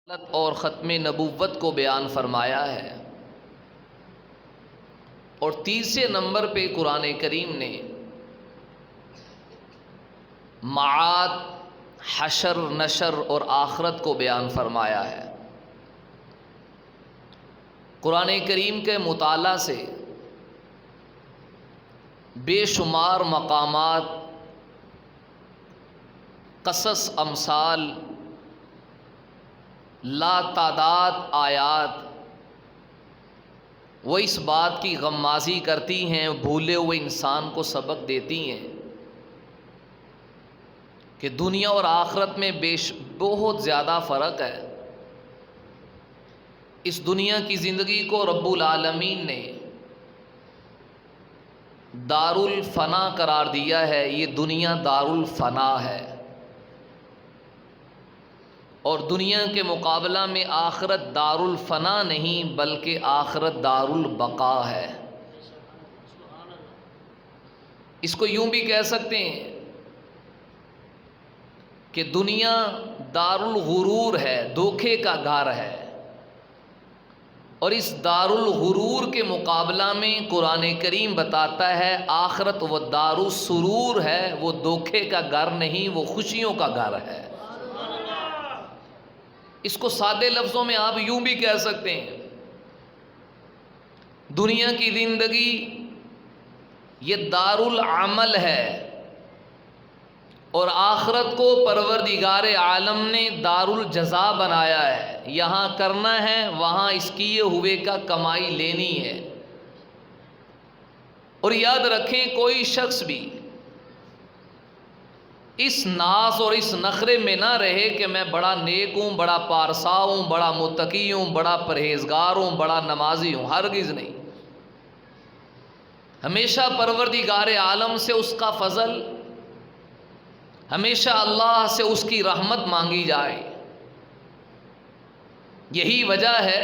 اور ختم نبوت کو بیان فرمایا ہے، اور تیسرے نمبر پہ قرآن کریم نے معاد، حشر، نشر اور آخرت کو بیان فرمایا ہے۔ قرآن کریم کے مطالعہ سے بے شمار مقامات، قصص، امثال، لا تعداد آیات وہ اس بات کی غمازی کرتی ہیں، بھولے ہوئے انسان کو سبق دیتی ہیں کہ دنیا اور آخرت میں بہت زیادہ فرق ہے۔ اس دنیا کی زندگی کو رب العالمین نے دار الفنا قرار دیا ہے۔ یہ دنیا دار الفنا ہے، اور دنیا کے مقابلہ میں آخرت دار الفنا نہیں بلکہ آخرت دار البقا ہے۔ اس کو یوں بھی کہہ سکتے ہیں کہ دنیا دار الغرور ہے، دھوکے کا گھر ہے، اور اس دار الغرور کے مقابلہ میں قرآن کریم بتاتا ہے آخرت وہ دار السرور ہے، وہ دھوکے کا گھر نہیں، وہ خوشیوں کا گھر ہے۔ اس کو سادے لفظوں میں آپ یوں بھی کہہ سکتے ہیں، دنیا کی زندگی یہ دار العمل ہے، اور آخرت کو پروردگار عالم نے دار الجزا بنایا ہے۔ یہاں کرنا ہے، وہاں اس کیے ہوئے کا کمائی لینی ہے۔ اور یاد رکھیں، کوئی شخص بھی اس ناز اور اس نخرے میں نہ رہے کہ میں بڑا نیک ہوں، بڑا پارسا ہوں، بڑا متقی ہوں، بڑا پرہیزگار ہوں، بڑا نمازی ہوں۔ ہرگز نہیں۔ ہمیشہ پروردگار عالم سے اس کا فضل، ہمیشہ اللہ سے اس کی رحمت مانگی جائے۔ یہی وجہ ہے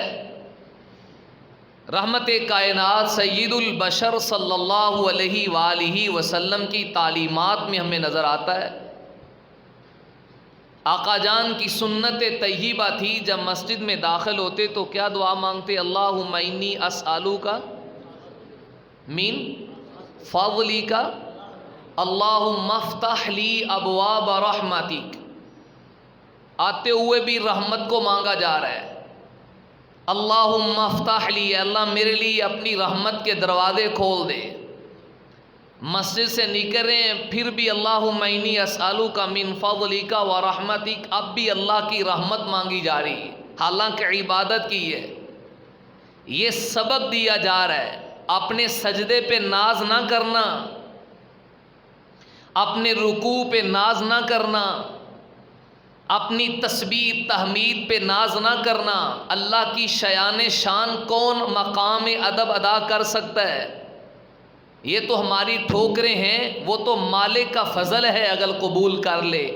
رحمت کائنات سید البشر صلی اللہ علیہ وآلہ وسلم کی تعلیمات میں ہمیں نظر آتا ہے، آقا جان کی سنت طیبہ تھی، جب مسجد میں داخل ہوتے تو کیا دعا مانگتے؟ اللہم انی اسألوک من فضلک اللہم افتح لی ابواب رحمتک۔ آتے ہوئے بھی رحمت کو مانگا جا رہا ہے۔ اللہم افتح لی، اللہ میرے لیے اپنی رحمت کے دروازے کھول دے۔ مسجد سے نکلیں پھر بھی اللہم انی اسألوک من فضلک و رحمتک، اب بھی اللہ کی رحمت مانگی جا رہی ہے، حالانکہ عبادت کی ہے۔ یہ سبق دیا جا رہا ہے، اپنے سجدے پہ ناز نہ کرنا، اپنے رکوع پہ ناز نہ کرنا، اپنی تسبیح تحمید پہ ناز نہ کرنا۔ اللہ کی شیان شان کون مقام ادب ادا کر سکتا ہے؟ یہ تو ہماری ٹھوکریں ہیں، وہ تو مالک کا فضل ہے، اگر قبول کر لے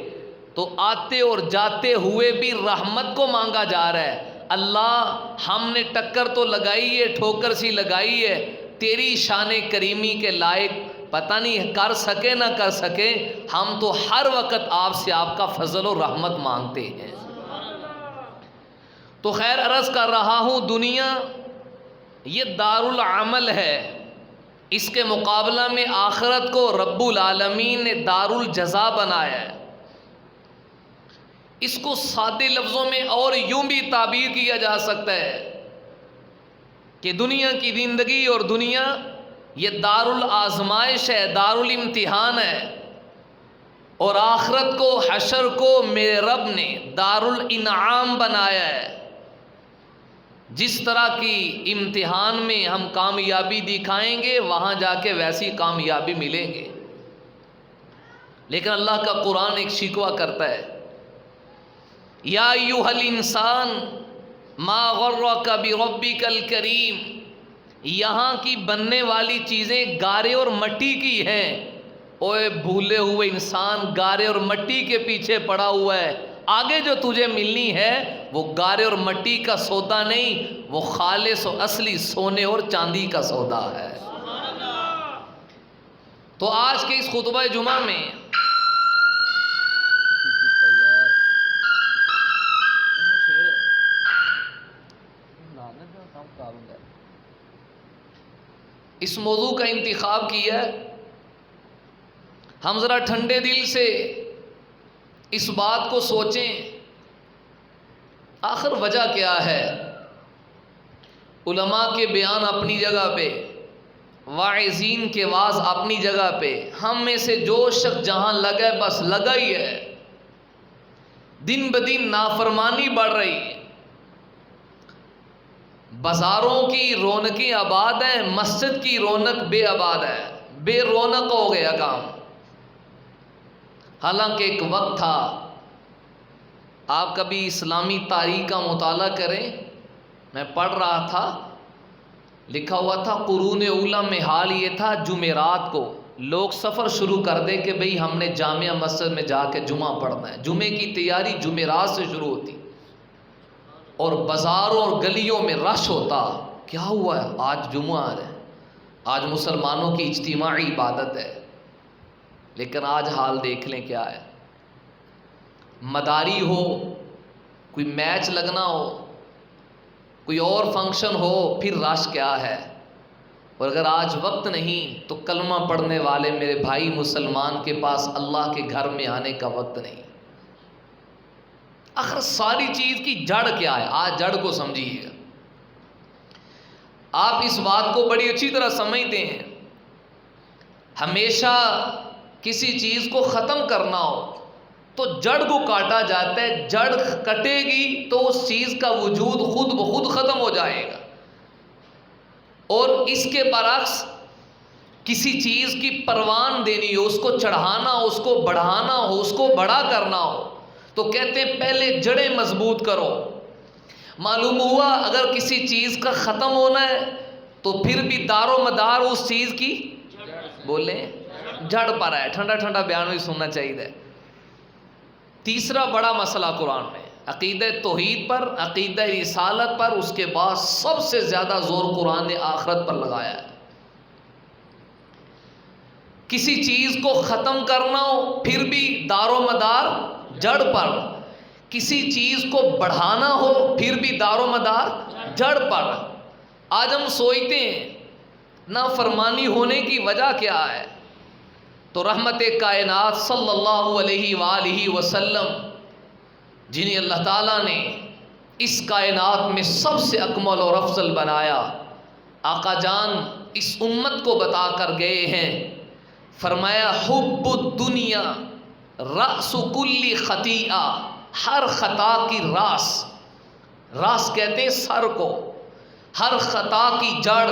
تو آتے اور جاتے ہوئے بھی رحمت کو مانگا جا رہا ہے۔ اللہ ہم نے ٹکر تو لگائی ہے، ٹھوکر سی لگائی ہے، تیری شان کریمی کے لائق پتہ نہیں کر سکے نہ کر سکے، ہم تو ہر وقت آپ سے آپ کا فضل و رحمت مانگتے ہیں۔ تو خیر عرض کر رہا ہوں، دنیا یہ دار العمل ہے، اس کے مقابلہ میں آخرت کو رب العالمین نے دار الجزا بنایا ہے۔ اس کو سادے لفظوں میں اور یوں بھی تعبیر کیا جا سکتا ہے کہ دنیا کی زندگی اور دنیا یہ دار الآزمائش ہے، دار الامتحان ہے، اور آخرت کو، حشر کو میرے رب نے دار الانعام بنایا ہے۔ جس طرح کی امتحان میں ہم کامیابی دکھائیں گے، وہاں جا کے ویسی کامیابی ملیں گے۔ لیکن اللہ کا قرآن ایک شکوہ کرتا ہے، یا ایھا الانسان ما غرک بربک الکریم۔ یہاں کی بننے والی چیزیں گارے اور مٹی کی ہیں، اوے بھولے ہوئے انسان، گارے اور مٹی کے پیچھے پڑا ہوا ہے۔ آگے جو تجھے ملنی ہے وہ گارے اور مٹی کا سودا نہیں، وہ خالص و اصلی سونے اور چاندی کا سودا ہے۔ تو آج کے اس خطبہ جمعہ میں اس موضوع کا انتخاب کیا ہے، ہم ذرا ٹھنڈے دل سے اس بات کو سوچیں، آخر وجہ کیا ہے؟ علماء کے بیان اپنی جگہ پہ، واعظین کے واعظ اپنی جگہ پہ، ہم میں سے جو شخص جہاں لگا ہے بس لگا ہی ہے۔ دن بدن نافرمانی بڑھ رہی ہے، بازاروں کی رونقیں آباد ہیں، مسجد کی رونق بے آباد ہے، بے رونق ہو گیا کام۔ حالانکہ ایک وقت تھا، آپ کبھی اسلامی تاریخ کا مطالعہ کریں، میں پڑھ رہا تھا، لکھا ہوا تھا قرون اولیٰ میں حال یہ تھا، جمعرات کو لوگ سفر شروع کر دے کہ بھئی ہم نے جامع مسجد میں جا کے جمعہ پڑھنا ہے، جمعے کی تیاری جمعرات سے شروع ہوتی، اور بازاروں اور گلیوں میں رش ہوتا۔ کیا ہوا ہے؟ آج جمعہ ہے، آج مسلمانوں کی اجتماعی عبادت ہے۔ لیکن آج حال دیکھ لیں کیا ہے، مداری ہو، کوئی میچ لگنا ہو، کوئی اور فنکشن ہو، پھر رش کیا ہے۔ اور اگر آج وقت نہیں تو کلمہ پڑھنے والے میرے بھائی مسلمان کے پاس اللہ کے گھر میں آنے کا وقت نہیں۔ آخر ساری چیز کی جڑ کیا ہے؟ آج جڑ کو سمجھیے گا۔ آپ اس بات کو بڑی اچھی طرح سمجھتے ہیں، ہمیشہ کسی چیز کو ختم کرنا ہو تو جڑ کو کاٹا جاتا ہے، جڑ کٹے گی تو اس چیز کا وجود خود بخود ختم ہو جائے گا۔ اور اس کے برعکس کسی چیز کی پروان دینی ہو، اس کو چڑھانا ہو، اس کو بڑھانا ہو، اس کو بڑا کرنا ہو تو کہتے ہیں پہلے جڑیں مضبوط کرو۔ معلوم ہوا اگر کسی چیز کا ختم ہونا ہے تو پھر بھی دار و مدار اس چیز کی بولیں جڑ پر ہے۔ ٹھنڈا ٹھنڈا بیان بھی سننا چاہیے۔ تیسرا بڑا مسئلہ قرآن میں عقیدہ توحید پر، عقیدہ رسالت پر، اس کے بعد سب سے زیادہ زور قرآن نے آخرت پر لگایا ہے۔ کسی چیز کو ختم کرنا ہو پھر بھی دار و مدار جڑ پر، کسی چیز کو بڑھانا ہو پھر بھی دار و مدار جڑ پر۔ آج ہم سوچتے ہیں نافرمانی ہونے کی وجہ کیا ہے، تو رحمت کائنات صلی اللہ علیہ وآلہ وسلم جنہیں اللہ تعالیٰ نے اس کائنات میں سب سے اکمل اور افضل بنایا، آقا جان اس امت کو بتا کر گئے ہیں، فرمایا حب الدنیا رأس کل خطیئہ، ہر خطا کی راس کہتے ہیں سر کو، ہر خطا کی جڑ،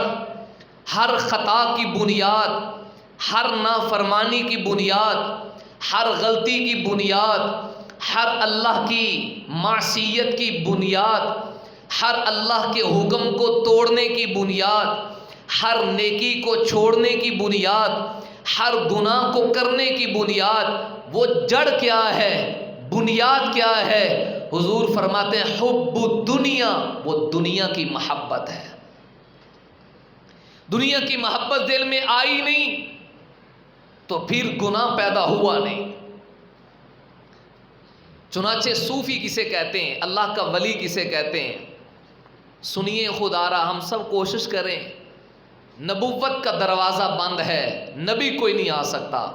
ہر خطا کی بنیاد، ہر نافرمانی کی بنیاد، ہر غلطی کی بنیاد، ہر اللہ کی معصیت کی بنیاد، ہر اللہ کے حکم کو توڑنے کی بنیاد، ہر نیکی کو چھوڑنے کی بنیاد، ہر گناہ کو کرنے کی بنیاد، وہ جڑ کیا ہے، بنیاد کیا ہے؟ حضور فرماتے ہیں حب الدنیا، وہ دنیا کی محبت ہے۔ دنیا کی محبت دل میں آئی نہیں تو پھر گناہ پیدا ہوا نہیں۔ چنانچہ صوفی کسے کہتے ہیں، اللہ کا ولی کسے کہتے ہیں؟ سنیے خدا را، ہم سب کوشش کریں، نبوت کا دروازہ بند ہے، نبی کوئی نہیں آ سکتا۔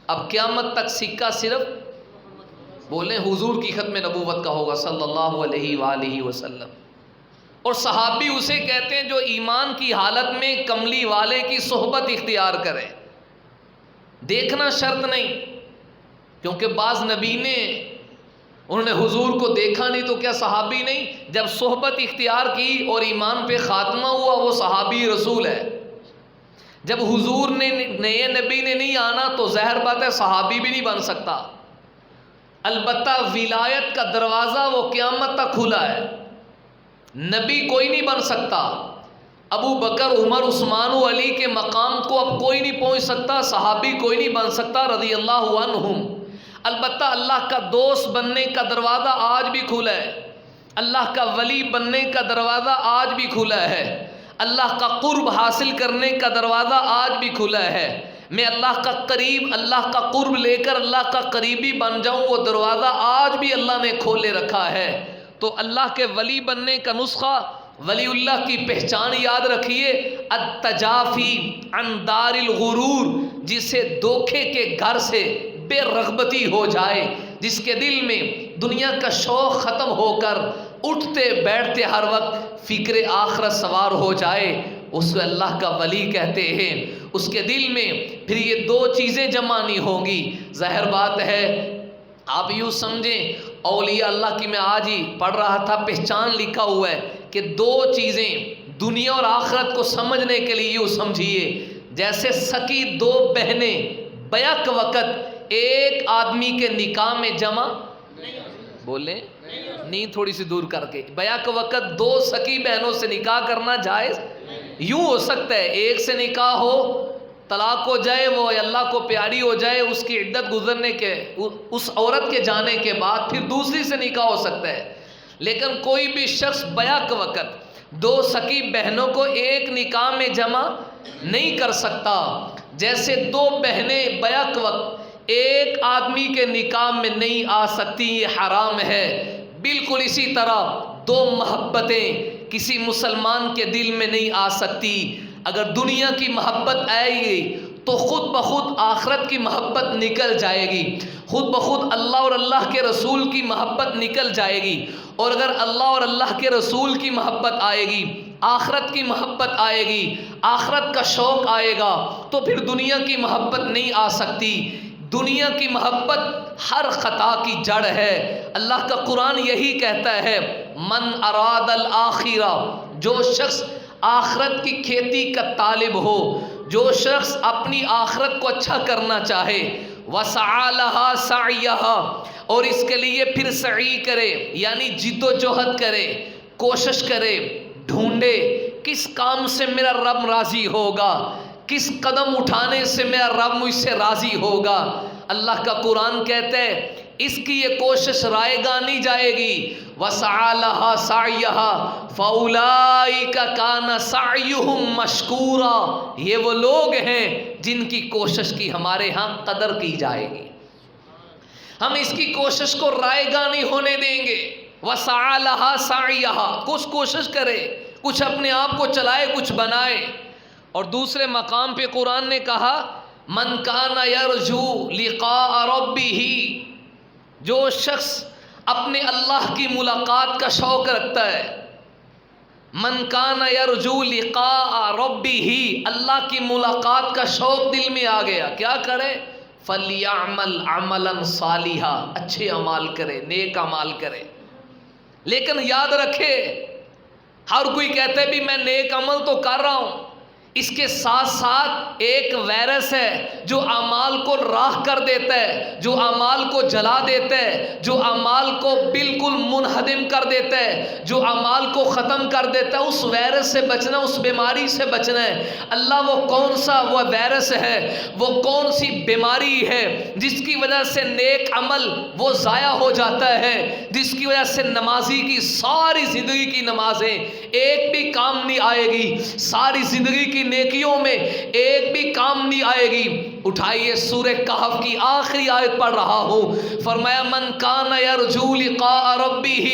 اب قیامت تک سکہ صرف بولیں حضور کی ختم نبوت کا ہوگا صلی اللہ علیہ وآلہ وسلم۔ اور صحابی اسے کہتے ہیں جو ایمان کی حالت میں کملی والے کی صحبت اختیار کرے۔ دیکھنا شرط نہیں، کیونکہ بعض نبی نے انہوں نے حضور کو دیکھا نہیں تو کیا صحابی نہیں؟ جب صحبت اختیار کی اور ایمان پہ خاتمہ ہوا وہ صحابی رسول ہے۔ جب حضور نے نئے نبی نے نہیں آنا تو ظاہر بات ہے صحابی بھی نہیں بن سکتا۔ البتہ ولایت کا دروازہ وہ قیامت تک کھلا ہے، نبی کوئی نہیں بن سکتا۔ ابو بکر، عمر، عثمان و علی کے مقام کو اب کوئی نہیں پہنچ سکتا، صحابی کوئی نہیں بن سکتا رضی اللہ عنہم۔ البتہ اللہ کا دوست بننے کا دروازہ آج بھی کھلا ہے، اللہ کا ولی بننے کا دروازہ آج بھی کھلا ہے، اللہ کا قرب حاصل کرنے کا دروازہ آج بھی کھلا ہے۔ میں اللہ کا قریب، اللہ کا قرب لے کر اللہ کا قریبی بن جاؤں، وہ دروازہ آج بھی اللہ نے کھولے رکھا ہے۔ تو اللہ کے ولی بننے کا نسخہ ولی اللہ کی پہچان یاد رکھیے، التجافی عن دار الغرور، جسے دھوکے کے گھر سے بے رغبتی ہو جائے، جس کے دل میں دنیا کا شوق ختم ہو کر اٹھتے بیٹھتے ہر وقت فکر آخرت سوار ہو جائے، اس کو اللہ کا ولی کہتے ہیں۔ اس کے دل میں پھر یہ دو چیزیں جمع نہیں ہوں گی۔ ظاہر بات ہے، آپ یوں سمجھیں، اولیاء اللہ کی میں آج ہی پڑھ رہا تھا، پہچان لکھا ہوا ہے کہ دو چیزیں دنیا اور آخرت کو سمجھنے کے لیے یوں سمجھیے، جیسے سکی دو بہنیں بیک وقت ایک آدمی کے نکاح میں جمع بولیں نہیں، تھوڑی سی دور کر کے، بیک وقت دو سکی بہنوں سے نکاح کرنا جائز یوں ہو سکتا ہے، ایک سے نکاح ہو، طلاق ہو جائے، وہ اللہ کو پیاری ہو جائے، اس کی عدت گزرنے کے، اس عورت کے جانے کے بعد پھر دوسری سے نکاح ہو سکتا ہے، لیکن کوئی بھی شخص بیک وقت دو سکی بہنوں کو ایک نکاح میں جمع نہیں کر سکتا۔ جیسے دو بہنیں بیک وقت ایک آدمی کے نکاح میں نہیں آ سکتی، یہ حرام ہے۔ بالکل اسی طرح دو محبتیں کسی مسلمان کے دل میں نہیں آ سکتی۔ اگر دنیا کی محبت آئے گی تو خود بخود آخرت کی محبت نکل جائے گی، خود بخود اللہ اور اللہ کے رسول کی محبت نکل جائے گی، اور اگر اللہ اور اللہ کے رسول کی محبت آئے گی، آخرت کی محبت آئے گی، آخرت کا شوق آئے گا، تو پھر دنیا کی محبت نہیں آ سکتی۔ دنیا کی محبت ہر خطا کی جڑ ہے۔ اللہ کا قرآن یہی کہتا ہے، من اراد الآخرہ، جو شخص آخرت کی کھیتی کا طالب ہو، جو شخص اپنی آخرت کو اچھا کرنا چاہے، وسعی لہا سعیہا، اور اس کے لیے پھر سعی کرے، یعنی جد و جہد کرے، کوشش کرے، ڈھونڈے کس کام سے میرا رب راضی ہوگا، کس قدم اٹھانے سے میرا رب مجھ سے راضی ہوگا۔ اللہ کا قرآن کہتا ہے اس کی یہ کوشش رائے گاہ نہیں جائے گی۔ وَسَعَى لَهَا سَعْيَهَا فَأُولَئِكَ كَانَ سَعْيُهُمْ مَشْكُورًا، یہ وہ لوگ ہیں جن کی کوشش کی ہمارے ہاں قدر کی جائے گی، ہم اس کی کوشش کو رائے گاہ نہیں ہونے دیں گے۔ وَسَعَى لَهَا سَعْيَهَا، کچھ کوشش کرے، کچھ اپنے آپ کو چلائے، کچھ بنائے۔ اور دوسرے مقام پہ قرآن نے کہا، من کان یرجو لقاء ربہ، جو شخص اپنے اللہ کی ملاقات کا شوق رکھتا ہے، من کان یرجو لقاء ربہ، اللہ کی ملاقات کا شوق دل میں آ گیا، کیا کرے؟ فلیعمل عملا صالحا، اچھے اعمال کرے، نیک اعمال کرے۔ لیکن یاد رکھے، ہر کوئی کہتا ہے بھی میں نیک عمل تو کر رہا ہوں، اس کے ساتھ ساتھ ایک وائرس ہے جو اعمال کو راہ کر دیتا ہے، جو اعمال کو جلا دیتا ہے، جو اعمال کو بالکل منہدم کر دیتا ہے، جو اعمال کو ختم کر دیتا ہے۔ اس وائرس سے بچنا، اس بیماری سے بچنا ہے۔ اللہ وہ کون سا وہ وائرس ہے، وہ کون سی بیماری ہے جس کی وجہ سے نیک عمل وہ ضائع ہو جاتا ہے، جس کی وجہ سے نمازی کی ساری زندگی کی نمازیں ایک بھی کام نہیں آئے گی، ساری زندگی کی نیکیوں میں ایک بھی کام نہیں آئے گی۔ اٹھائیے سورہ کہف کی آخری آیت پڑھ رہا ہوں، فرمایا من کان یرجو لقاء ربہ،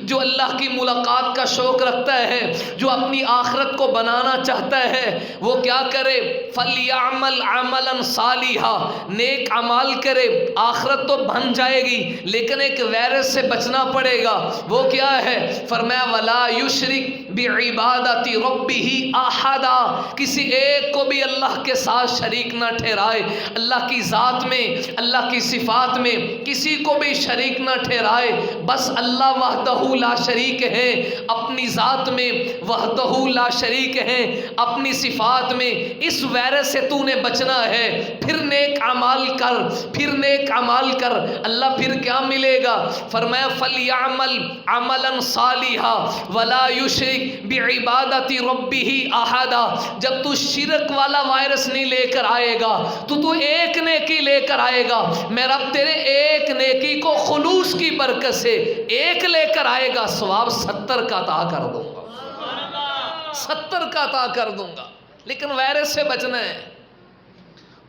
جو اللہ کی ملاقات کا شوق رکھتا ہے، جو اپنی آخرت کو بنانا چاہتا ہے، وہ کیا کرے؟ فلیعمل عملا صالحا، نیک اعمال کرے۔ آخرت تو بن جائے گی لیکن ایک وائرس سے بچنا پڑے گا، وہ کیا ہے؟ فرمایا ولا یشرک بعبادت ربہ احدا، کسی ایک کو بھی اللہ کے ساتھ شریک نہ ٹھہرائے، اللہ کی ذات میں، اللہ کی صفات میں کسی کو بھی شریک نہ ٹھہرائے، بس اللہ وحدہ لا شریک ہے، اپنی ذات میں وحدہ لا شریک ہے، اپنی صفات میں۔ اس وائرس سے تو نے بچنا ہے، پھر نیک اعمال کر، پھر نیک اعمال کر۔ اللہ پھر کیا ملے گا؟ فرمایا فلیعمل عملا صالحا ولا یشرک بعبادت ربہ احدا۔ جب تو شرک والا وائرس نہیں لے کر آئے گا تو ایک نیکی لے کر آئے گا، میں رب تیرے ایک نیکی کو خلوص کی برکت سے ایک لے کر آئے گا، ثواب 70 کا عطا کر دوں گا، 70 کا عطا کر دوں گا۔ لیکن وائرس سے بچنا ہے،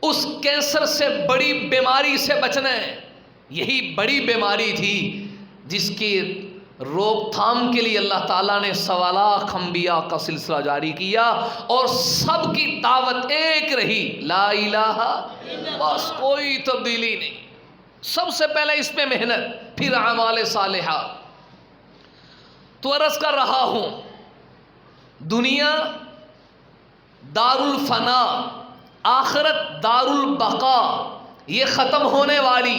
اس کینسر سے بڑی بیماری سے بچنا ہے۔ یہی بڑی بیماری تھی جس کی روک تھام کے لیے اللہ تعالیٰ نے 1.25 لاکھ انبیاء کا سلسلہ جاری کیا اور سب کی دعوت ایک رہی، لا الہ، بس کوئی تبدیلی نہیں۔ سب سے پہلے اس پہ محنت، پھر اعمال صالحہ۔ تو عرض کر رہا ہوں، دنیا دار الفنا، آخرت دار البقا، یہ ختم ہونے والی،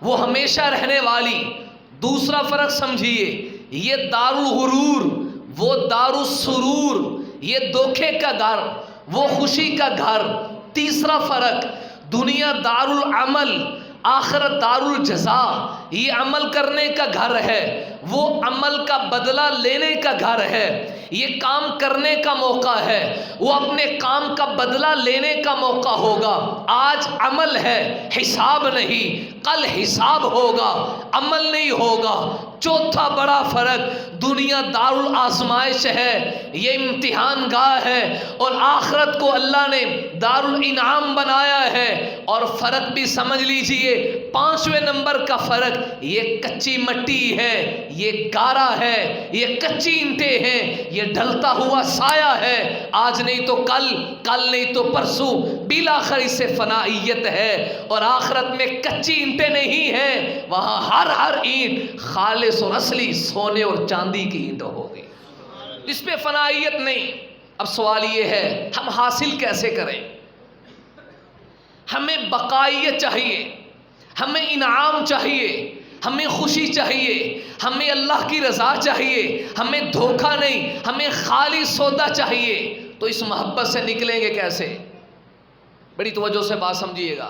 وہ ہمیشہ رہنے والی۔ دوسرا فرق سمجھیے، یہ دار الغرور، وہ دار السرور، یہ دھوکے کا گھر، وہ خوشی کا گھر۔ تیسرا فرق، دنیا دار العمل، آخرت دار الجزا، یہ عمل کرنے کا گھر ہے، وہ عمل کا بدلہ لینے کا گھر ہے۔ یہ کام کرنے کا موقع ہے، وہ اپنے کام کا بدلہ لینے کا موقع ہوگا۔ آج عمل ہے، حساب نہیں، کل حساب ہوگا، عمل نہیں ہوگا۔ چوتھا بڑا فرق، دنیا دار الآزمائش ہے، یہ امتحان گاہ ہے، اور آخرت کو اللہ نے دار الانعام بنایا ہے۔ اور فرق بھی سمجھ لیجئے، 5ویں نمبر کا فرق، یہ کچی مٹی ہے، یہ گارا ہے، یہ کچی اینٹیں ہیں، یہ ڈھلتا ہوا سایہ ہے، آج نہیں تو کل، کل نہیں تو پرسوں، بالآخر اس سے فنائیت ہے۔ اور آخرت میں کچی اینٹیں نہیں ہیں، وہاں ہر اینٹ خالص اور اصلی سونے اور چاندی کی اینٹ ہوگی، اس پہ فنائیت نہیں۔ اب سوال یہ ہے، ہم حاصل کیسے کریں؟ ہمیں بقائیت چاہیے، ہمیں انعام چاہیے، ہمیں خوشی چاہیے، ہمیں اللہ کی رضا چاہیے، ہمیں دھوکہ نہیں، ہمیں خالص سودا چاہیے۔ تو اس محبت سے نکلیں گے کیسے؟ بڑی توجہ سے بات سمجھیے گا۔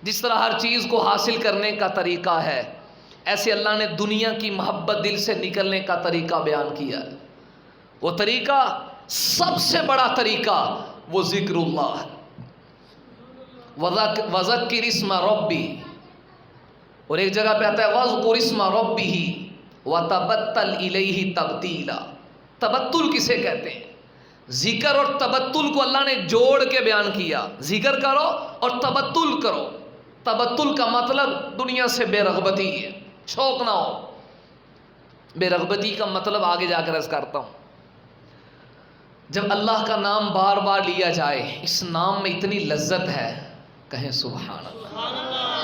جس طرح ہر چیز کو حاصل کرنے کا طریقہ ہے، ایسے اللہ نے دنیا کی محبت دل سے نکلنے کا طریقہ بیان کیا ہے۔ وہ طریقہ، سب سے بڑا طریقہ، وہ ذکر اللہ ہے۔ وَذَكِّرِ اسْمَ رَبِّهِ، اور ایک جگہ پہ آتا ہے وَاذْكُرِ اسْمَ رَبِّهِ وَتَبَتَّلْ إِلَيْهِ تَبْتِيلًا۔ تبتل کسے کہتے ہیں؟ ذکر اور تبتل کو اللہ نے جوڑ کے بیان کیا، ذکر کرو اور تبتل کرو۔ تبتل کا مطلب دنیا سے بے رغبتی ہے، شوق نہ ہو۔ بے رغبتی کا مطلب آگے جا کر عرض کرتا ہوں۔ جب اللہ کا نام بار بار لیا جائے، اس نام میں اتنی لذت ہے، کہیں سبحان اللہ،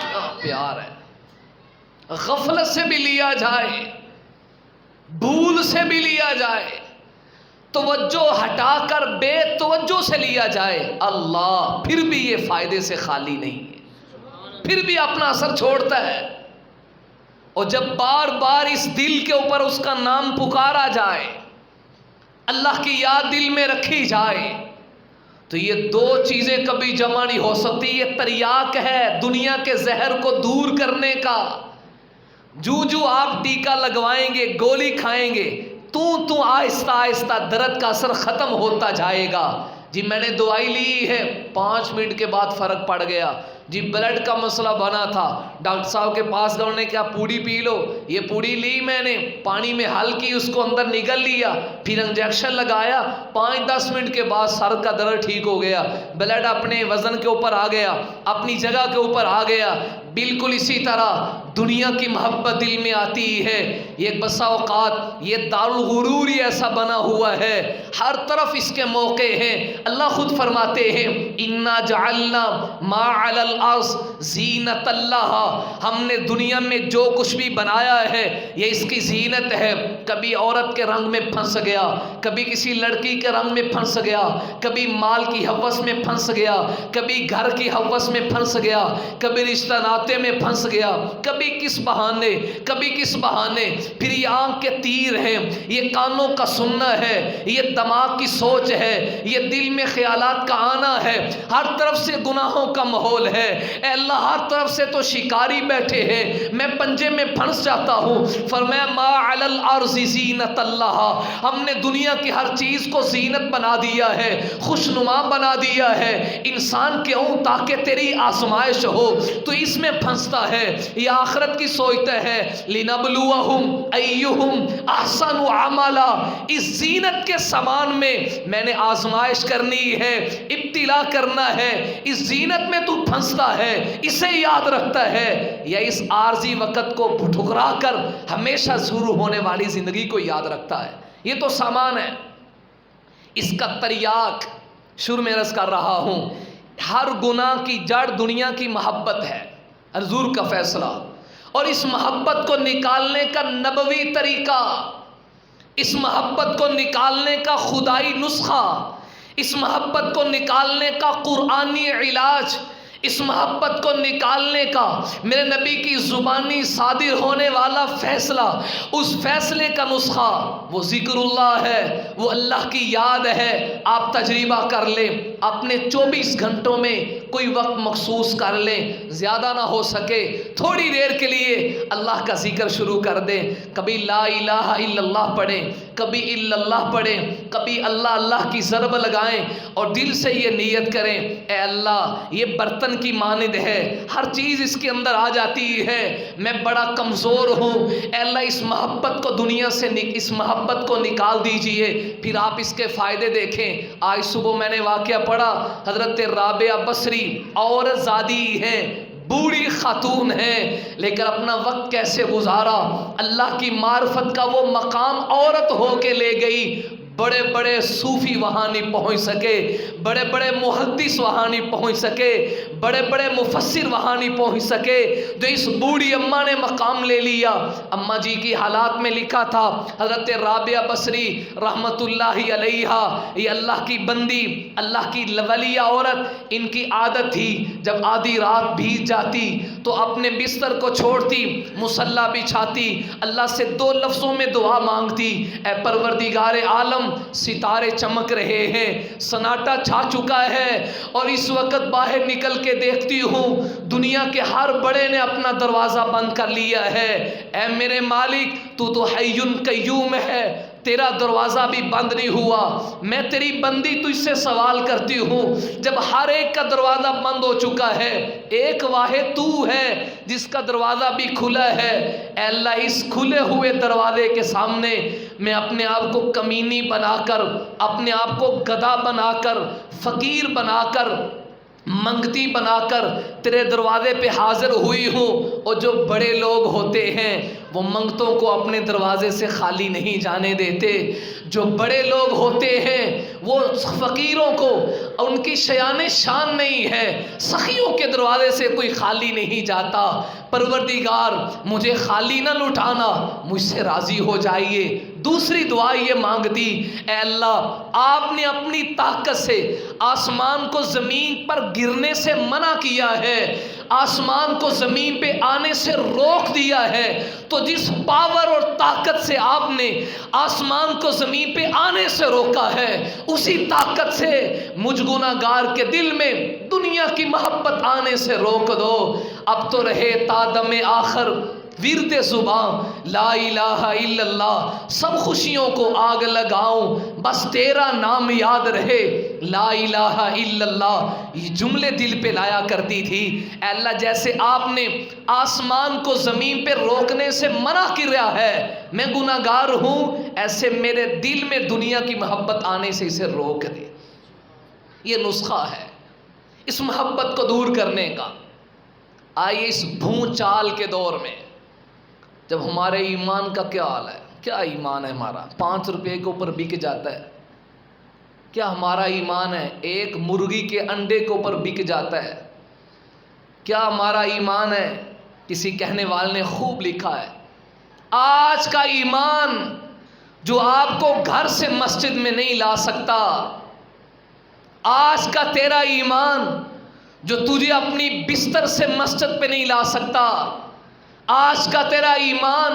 کیا پیار ہے۔ غفلت سے بھی لیا جائے، بھول سے بھی لیا جائے، توجہ ہٹا کر بے توجہ سے لیا جائے، اللہ پھر بھی یہ فائدے سے خالی نہیں ہے، پھر بھی اپنا اثر چھوڑتا ہے۔ اور جب بار بار اس دل کے اوپر اس کا نام پکارا جائے، اللہ کی یاد دل میں رکھی جائے، تو یہ دو چیزیں کبھی جمع نہیں ہو سکتی۔ یہ تریاک ہے دنیا کے زہر کو دور کرنے کا۔ جو آپ ٹیکا لگوائیں گے، گولی کھائیں گے، تو آہستہ آہستہ درد کا اثر ختم ہوتا جائے گا۔ جی میں نے دوائی لی ہے، 5 منٹ کے بعد فرق پڑ گیا۔ جی بلڈ کا مسئلہ بنا تھا، ڈاکٹر صاحب کے پاس گئے، انہوں نے کہا پوڑی پی لو۔ یہ پوڑی لی میں نے، پانی میں حل کی، اس کو اندر نگل لیا، پھر انجیکشن لگایا، 5-10 منٹ کے بعد سر کا درد ٹھیک ہو گیا، بلڈ اپنے وزن کے اوپر آ گیا، اپنی جگہ کے اوپر آ گیا۔ بالکل اسی طرح دنیا کی محبت دل میں آتی ہے، یہ بسا اوقات یہ دارالغرور ہی ایسا بنا ہوا ہے، ہر طرف اس کے موقع ہیں۔ اللہ خود فرماتے ہیں اِنَّا جَعَلْنَا مَا عَلَى الْأَرْضِ زِینَةً لَّهَا، ہم نے دنیا میں جو کچھ بھی بنایا ہے یہ اس کی زینت ہے۔ کبھی عورت کے رنگ میں پھنس گیا، کبھی کسی لڑکی کے رنگ میں پھنس گیا، کبھی مال کی ہوس میں پھنس گیا، کبھی گھر کی ہوس میں پھنس گیا، کبھی رشتہ ناتے میں پھنس گیا، کبھی کس بہانے، کبھی کس بہانے۔ پھر یہ آنکھ کے تیر ہیں، یہ کانوں کا سننا ہے، یہ دماغ کی سوچ ہے، یہ دل میں خیالات کا آنا ہے، ہر طرف سے گناہوں کا ماحول ہے۔ اے اللہ ہر طرف سے تو شکاری بیٹھے ہیں، میں پنجے میں پھنس جاتا ہوں۔ فرمایا ما علی الارض زینت اللہ، ہم نے دنیا کی ہر چیز کو زینت بنا دیا ہے، خوشنما بنا دیا ہے، انسان کیوں؟ تاکہ تیری آزمائش ہو، تو اس میں پھنستا ہے۔ یہ آخرت کی سوچتا ہے لِنَبْلُوَهُمْ أَيُّهُمْ أَحْسَنُ عَمَلًا، اس زینت کے سامان میں نے آزمائش کرنی ہے، ابتلا کرنا ہے۔ اس زینت میں تو پھنستا ہے، اسے یاد رکھتا ہے، یا اس عارضی وقت کو ٹھکرا کر ہمیشہ شروع ہونے والی زندگی کو یاد رکھتا ہے؟ یہ تو سامان ہے۔ اس کا تریاک شروع میں عرض کر رہا ہوں، ہر گناہ کی جڑ دنیا کی محبت ہے، حضور کا فیصلہ، اور اس محبت کو نکالنے کا نبوی طریقہ، اس محبت کو نکالنے کا خدائی نسخہ، اس محبت کو نکالنے کا قرآنی علاج، اس محبت کو نکالنے کا میرے نبی کی زبانی صادر ہونے والا فیصلہ، اس فیصلے کا نسخہ وہ ذکر اللہ ہے، وہ اللہ کی یاد ہے۔ آپ تجربہ کر لیں، اپنے 24 گھنٹوں میں کوئی وقت مخصوص کر لیں، زیادہ نہ ہو سکے تھوڑی دیر کے لیے اللہ کا ذکر شروع کر دیں۔ کبھی لا الہ الا اللہ پڑھیں، کبھی الا اللہ پڑھیں، کبھی اللہ اللہ کی ضرب لگائیں اور دل سے یہ نیت کریں، اے اللہ یہ برتن کی مانند ہے، ہر چیز اس کے اندر آ جاتی ہے، میں بڑا کمزور ہوں، اے اللہ اس محبت کو دنیا سے اس محبت کو نکال دیجئے۔ پھر آپ اس کے فائدے دیکھیں۔ آج صبح میں نے واقعہ پڑھا، حضرت رابعہ بصری عورت زادی ہے، بوڑھی خاتون ہے، لیکن اپنا وقت کیسے گزارا، اللہ کی معرفت کا وہ مقام عورت ہو کے لے گئی۔ بڑے بڑے صوفی وہاں نہیں پہنچ سکے، بڑے بڑے محدث وہاں نہیں پہنچ سکے، بڑے بڑے مفسر وہاں نہیں پہنچ سکے، جو اس بوڑھی اماں نے مقام لے لیا۔ اماں جی کی حالات میں لکھا تھا، حضرت رابعہ بصری رحمت اللہ علیہا، یہ اللہ کی بندی، اللہ کی ولی عورت، ان کی عادت تھی جب آدھی رات بھیگ جاتی تو اپنے بستر کو چھوڑتی، مصلی بچھاتی، اللہ سے 2 لفظوں میں دعا مانگتی، اے پروردگار عالم ستارے چمک رہے ہیں، سناٹا چھا چکا ہے، اور اس وقت باہر نکل کے دیکھتی ہوں دنیا کے ہر بڑے نے اپنا دروازہ بند کر لیا ہے، اے میرے مالک تو حی قیوم ہے، تیرا دروازہ بھی بند نہیں ہوا، میں تیری بندی تجھ سے سوال کرتی ہوں، جب ہر ایک کا دروازہ بند ہو چکا ہے، ایک واحد تو ہے جس کا دروازہ بھی کھلا ہے، اے اللہ اس کھلے ہوئے دروازے کے سامنے میں اپنے آپ کو کمینی بنا کر، اپنے آپ کو گدھا بنا کر، فقیر بنا کر، منگتی بنا کر تیرے دروازے پہ حاضر ہوئی ہوں۔ اور جو بڑے لوگ ہوتے ہیں وہ منگتوں کو اپنے دروازے سے خالی نہیں جانے دیتے، جو بڑے لوگ ہوتے ہیں وہ فقیروں کو، ان کی شیان شان نہیں ہے، سخیوں کے دروازے سے کوئی خالی نہیں جاتا۔ پروردگار مجھے خالی نہ لٹانا، مجھ سے راضی ہو جائیے۔ دوسری دعا یہ مانگتی، اے اللہ آپ نے اپنی طاقت سے آسمان کو زمین پر گرنے سے منع کیا ہے، آسمان کو زمین پہ آنے سے روک دیا ہے، تو جس پاور اور طاقت سے آپ نے آسمان کو زمین پہ آنے سے روکا ہے، اسی طاقت سے مجھ گناہگار کے دل میں دنیا کی محبت آنے سے روک دو۔ اب تو رہے تا دم آخر ورد زباں لا الہ الا اللہ، سب خوشیوں کو آگ لگاؤں بس تیرا نام یاد رہے، لا الہ الا اللہ، یہ جملے دل پہ لایا کرتی تھی۔ اے اللہ جیسے آپ نے آسمان کو زمین پہ روکنے سے منع کیا ہے، میں گناہگار ہوں، ایسے میرے دل میں دنیا کی محبت آنے سے اسے روک دے۔ یہ نسخہ ہے اس محبت کو دور کرنے کا۔ آئیے اس بھون چال کے دور میں جب ہمارے ایمان کا کیا حال ہے، کیا ایمان ہے ہمارا، 5 روپے کے اوپر بک جاتا ہے، کیا ہمارا ایمان ہے ایک مرغی کے انڈے کے اوپر بک جاتا ہے، کیا ہمارا ایمان ہے؟ کسی کہنے والے نے خوب لکھا ہے، آج کا ایمان جو آپ کو گھر سے مسجد میں نہیں لا سکتا، آج کا تیرا ایمان جو تجھے اپنی بستر سے مسجد پہ نہیں لا سکتا، آج کا تیرا ایمان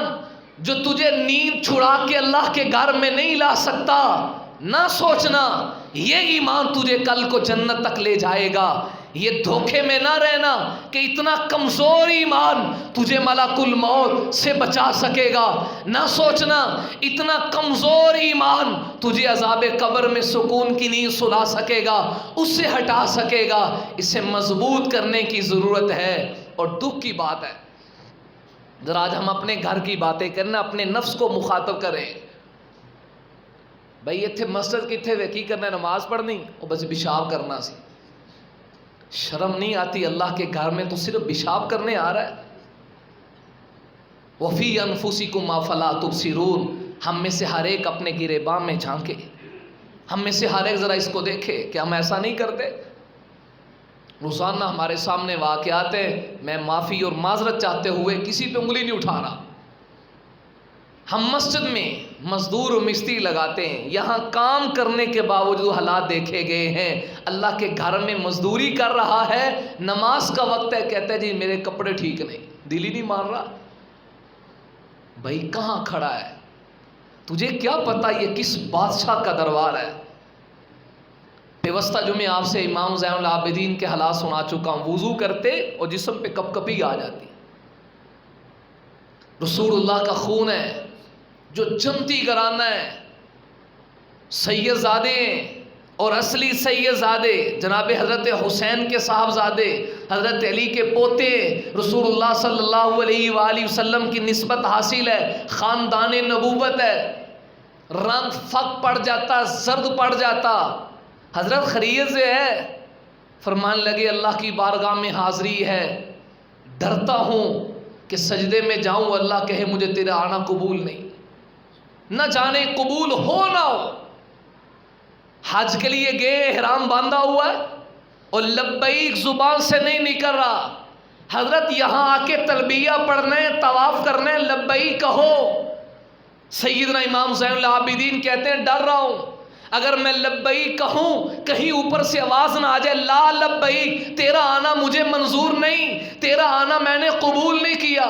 جو تجھے نیند چھڑا کے اللہ کے گھر میں نہیں لا سکتا، نہ سوچنا یہ ایمان تجھے کل کو جنت تک لے جائے گا۔ یہ دھوکے میں نہ رہنا کہ اتنا کمزور ایمان تجھے ملک الموت سے بچا سکے گا، نہ سوچنا اتنا کمزور ایمان تجھے عذاب قبر میں سکون کی نیند سلا سکے گا، اس سے ہٹا سکے گا۔ اسے مضبوط کرنے کی ضرورت ہے۔ اور دکھ کی بات ہے ذرا آج ہم اپنے گھر کی باتیں کرنا، اپنے نفس کو مخاطب کریں. بھائی اتنے مسجد کتنے وے کی کرنا، نماز پڑھنی اور بس پیشاب کرنا سی. شرم نہیں آتی؟ اللہ کے گھر میں تو صرف پیشاب کرنے آ رہا ہے. وفی انفسکم افلا تبصرون. ہم میں سے ہر ایک اپنے گریبان میں جھانکے، ہم میں سے ہر ایک ذرا اس کو دیکھے کہ ہم ایسا نہیں کرتے. روزانہ ہمارے سامنے واقعات ہیں. میں معافی اور معذرت چاہتے ہوئے کسی پہ انگلی نہیں اٹھا رہا. ہم مسجد میں مزدور و مستری لگاتے ہیں، یہاں کام کرنے کے باوجود حالات دیکھے گئے ہیں. اللہ کے گھر میں مزدوری کر رہا ہے، نماز کا وقت ہے، کہتا ہے جی میرے کپڑے ٹھیک نہیں، دل ہی نہیں مان رہا. بھائی کہاں کھڑا ہے؟ تجھے کیا پتا یہ کس بادشاہ کا دربار ہے؟ پیوستہ جو میں آپ سے امام زین العابدین کے حالات سنا چکا ہوں. وضو کرتے اور جسم پہ کپ کپی آ جاتی. رسول اللہ کا خون ہے جو جنتی گھرانہ ہے، سید زادے ہیں، اور اصلی سید زادے جناب حضرت حسین کے صاحبزادے حضرت علی کے پوتے رسول اللہ صلی اللہ علیہ وآلہ وسلم کی نسبت حاصل ہے، خاندان نبوت ہے. رنگ فق پڑ جاتا، زرد پڑ جاتا. حضرت خرید سے ہے، فرمان لگے اللہ کی بارگاہ میں حاضری ہے، ڈرتا ہوں کہ سجدے میں جاؤں اللہ کہے مجھے تیرا آنا قبول نہیں، نہ جانے قبول ہو نہ ہو. حج کے لیے گئے، احرام باندھا ہوا ہے اور لبیک زبان سے نہیں نکل رہا. حضرت یہاں آ کے تلبیہ پڑھنا ہے، طواف کرنا ہے، لبیک کہو. سیدنا امام زین العابدین کہتے ہیں ڈر رہا ہوں اگر میں لبیک کہوں کہیں اوپر سے آواز نہ آ جائے لا لبیک، تیرا آنا مجھے منظور نہیں، تیرا آنا میں نے قبول نہیں کیا.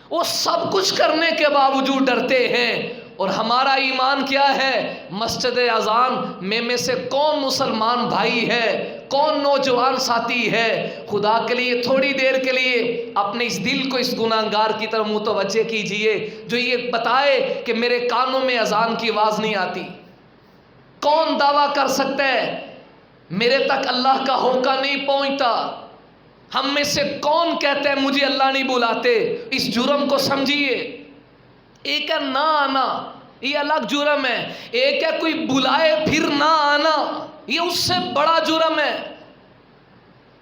وہ سب کچھ کرنے کے باوجود ڈرتے ہیں. اور ہمارا ایمان کیا ہے؟ مسجد اذان میں سے کون مسلمان بھائی ہے، کون نوجوان ساتھی ہے خدا کے لیے تھوڑی دیر کے لیے اپنے اس دل کو اس گناہگار کی طرف متوجہ کیجئے جو یہ بتائے کہ میرے کانوں میں اذان کی آواز نہیں آتی. کون دعویٰ کر سکتا ہے میرے تک اللہ کا ہوکا نہیں پہنچتا؟ ہم میں سے کون کہتا ہے مجھے اللہ نہیں بلاتے؟ اس جرم کو سمجھیے. ایک ہے نہ آنا، یہ الگ جرم ہے. ایک ہے کوئی بلائے پھر نہ آنا، یہ اس سے بڑا جرم ہے.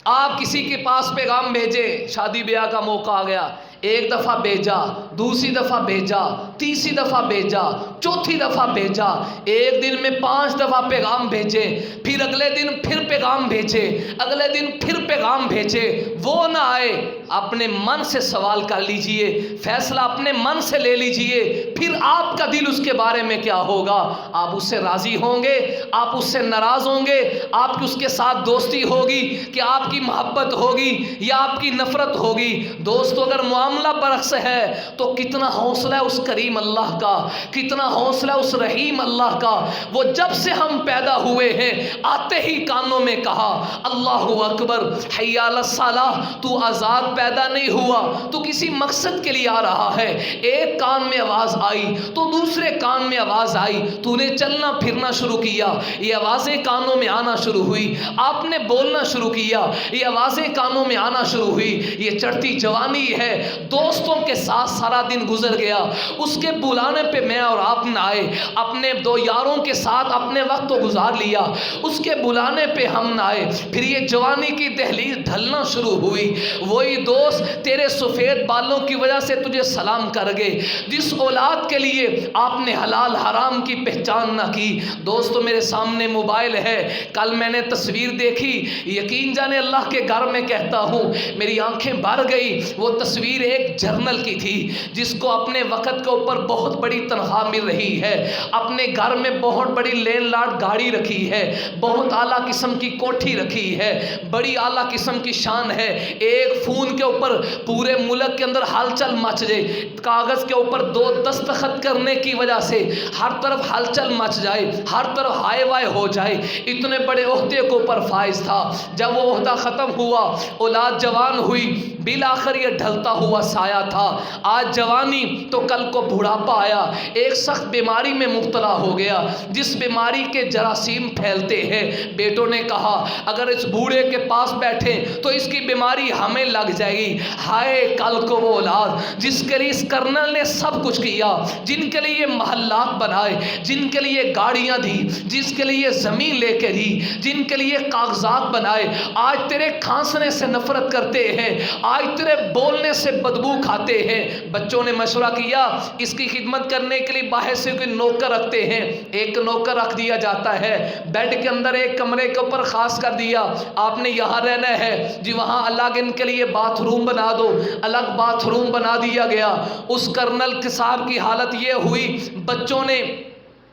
آپ کسی کے پاس پیغام بھیجے، شادی بیاہ کا موقع آ گیا، ایک دفعہ بھیجا، دوسری دفعہ بھیجا، تیسری دفعہ بھیجا، چوتھی دفعہ بھیجا، ایک دن میں 5 دفعہ پیغام بھیجے، پھر اگلے دن پھر پیغام بھیجے، اگلے دن پھر پیغام بھیجے، وہ نہ آئے. اپنے من سے سوال کر لیجئے، فیصلہ اپنے من سے لے لیجئے، پھر آپ کا دل اس کے بارے میں کیا ہوگا؟ آپ اس سے راضی ہوں گے؟ آپ اس سے ناراض ہوں گے؟ آپ کی اس کے ساتھ دوستی ہوگی کہ آپ کی محبت ہوگی یا آپ کی نفرت ہوگی؟ دوستو اگر معاملہ برعکس ہے تو کتنا حوصلہ ہے اس کریم اللہ کا، کتنا حوصلہ اس رحیم اللہ کا. وہ جب سے ہم پیدا ہوئے ہیں آتے ہی کانوں میں کہا اللہ اکبر حی علی الصلاۃ. تو آزاد پیدا نہیں ہوا، تو کسی مقصد کے لیے آ رہا ہے. ایک کان میں آواز آئی تو دوسرے کان میں آواز آئی، تو نے چلنا پھرنا شروع کیا، یہ آوازیں کانوں میں آنا شروع ہوئی، آپ نے بولنا شروع کیا، یہ آوازیں کانوں میں آنا شروع ہوئی. یہ چڑھتی جوانی ہے، دوستوں کے ساتھ سارا دن گزر گیا، اس کے بلانے پہ میں اور آپ نہ آئے، اپنے 2 یاروں کے ساتھ اپنے وقت کو گزار لیا، اس کے بلانے پہ ہم نہ آئے. پھر یہ جوانی کی دہلیز ڈھلنا شروع ہوئی. وہی دوست تیرے سفید بالوں کی وجہ سے تجھے سلام کر گئے، جس اولاد کے لیے آپ نے حلال حرام کی پہچان نہ کی. دوستو میرے سامنے موبائل ہے، کل میں نے تصویر دیکھی، یقین جانے اللہ کے گھر میں کہتا ہوں میری آنکھیں بھر گئی. وہ تصویر ایک جرنل کی تھی جس کو اپنے وقت کے اوپر بہت بڑی تنخواہ مل رہی ہے، اپنے گھر میں بہت بڑی لینڈ لارڈ گاڑی رکھی ہے، بہت اعلیٰ قسم کی کوٹھی رکھی ہے، بڑی اعلیٰ قسم کی شان ہے. ایک فون کے اوپر پورے ملک کے اندر ہلچل مچ جائے، کاغذ کے اوپر 2 دستخط کرنے کی وجہ سے ہر طرف ہلچل مچ جائے، ہر طرف ہائے وائے ہو جائے. اتنے بڑے عہدے کے اوپر فائز تھا. جب وہ عہدہ ختم ہوا، اولاد جوان ہوئی، بالآخر یہ ڈھلتا ہوا سایہ تھا. آج جوانی تو کل کو بڑھاپا آیا. ایک سخت بیماری میں مبتلا ہو گیا جس بیماری کے جراثیم پھیلتے ہیں. بیٹوں نے کہا اگر اس بوڑھے کے پاس بیٹھے تو اس کی بیماری ہمیں لگ جائے گی. ہائے کل کو وہ اولاد جس کے لیے اس کرنل نے سب کچھ کیا, جن کے لیے محلات بنائے, جن کے لیے گاڑیاں دی, جس کے لیے زمین لے کے دی, جن کے لیے کاغذات بنائے, آج تیرے کھانسنے سے نفرت کرتے ہیں, آج تیرے بولنے سے بدبو کھاتے ہیں. بچوں نے مشورہ کیا اس کی خدمت کرنے کے لیے باہر سے کوئی نوکر رکھتے ہیں. ایک نوکر رکھ دیا جاتا ہے, بیڈ کے اندر ایک کمرے کے اوپر خاص کر دیا, آپ نے یہاں رہنا ہے جی, وہاں الگ ان کے لیے باتھ روم بنا دو. الگ باتھ روم بنا دیا گیا. اس کرنل کے صاحب کی حالت یہ ہوئی, بچوں نے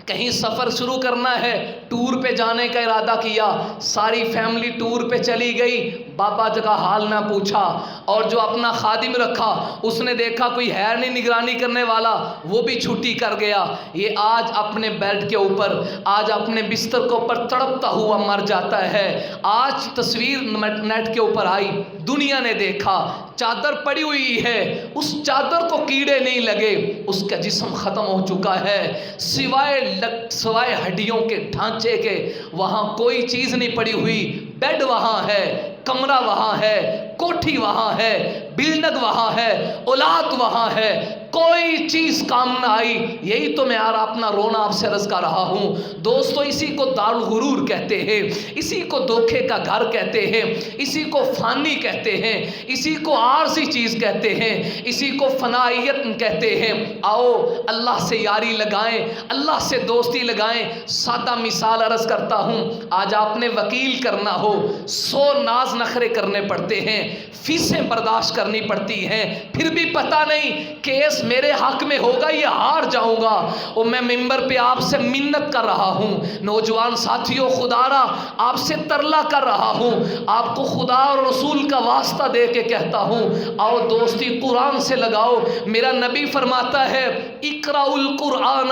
کہیں سفر شروع کرنا ہے, ٹور پہ جانے کا ارادہ کیا. ساری فیملی ٹور پہ چلی گئی. بابا جگہ حال نہ پوچھا, اور جو اپنا خادم رکھا اس نے دیکھا کوئی ہے نہیں نگرانی کرنے والا, وہ بھی چھٹی کر گیا. یہ آج اپنے بیڈ کے اوپر, آج اپنے بستر کے اوپر تڑپتا ہوا مر جاتا ہے. آج تصویر نیٹ کے اوپر آئی, دنیا نے دیکھا چادر پڑی ہوئی ہے, اس چادر کو کیڑے نہیں لگے, اس کا جسم ختم ہو چکا ہے, سوائے ہڈیوں کے ڈھانچے کے وہاں کوئی چیز نہیں پڑی ہوئی. بیڈ وہاں ہے, کمرہ وہاں ہے, کوٹھی وہاں ہے, بلڈنگ وہاں ہے, اولاد وہاں ہے, کوئی چیز کام نہ آئی. یہی تو میں اپنا رونا آپ سے عرض کر رہا ہوں. دوستو اسی کو دارالغرور کہتے ہیں, اسی کو دھوکے کا گھر کہتے ہیں, اسی کو فانی کہتے ہیں, اسی کو عارضی چیز کہتے ہیں, اسی کو فنائیت کہتے ہیں. آؤ اللہ سے یاری لگائیں, اللہ سے دوستی لگائیں. سادہ مثال عرض کرتا ہوں, آج آپ نے وکیل کرنا ہو, 100 ناز نخرے کرنے پڑتے ہیں, فیسیں برداشت کرنی پڑتی ہیں, پھر بھی پتہ نہیں کیس میرے حق میں ہوگا یا ہار جاؤں گا. اور میں ممبر پہ آپ سے منت کر رہا ہوں, نوجوان ساتھیوں خدا را آپ سے ترلا کر رہا ہوں, آپ کو خدا اور رسول کا واسطہ دے کے کہتا ہوں, آؤ دوستی قرآن سے لگاؤ. میرا نبی فرماتا ہے اقرأوا القرآن,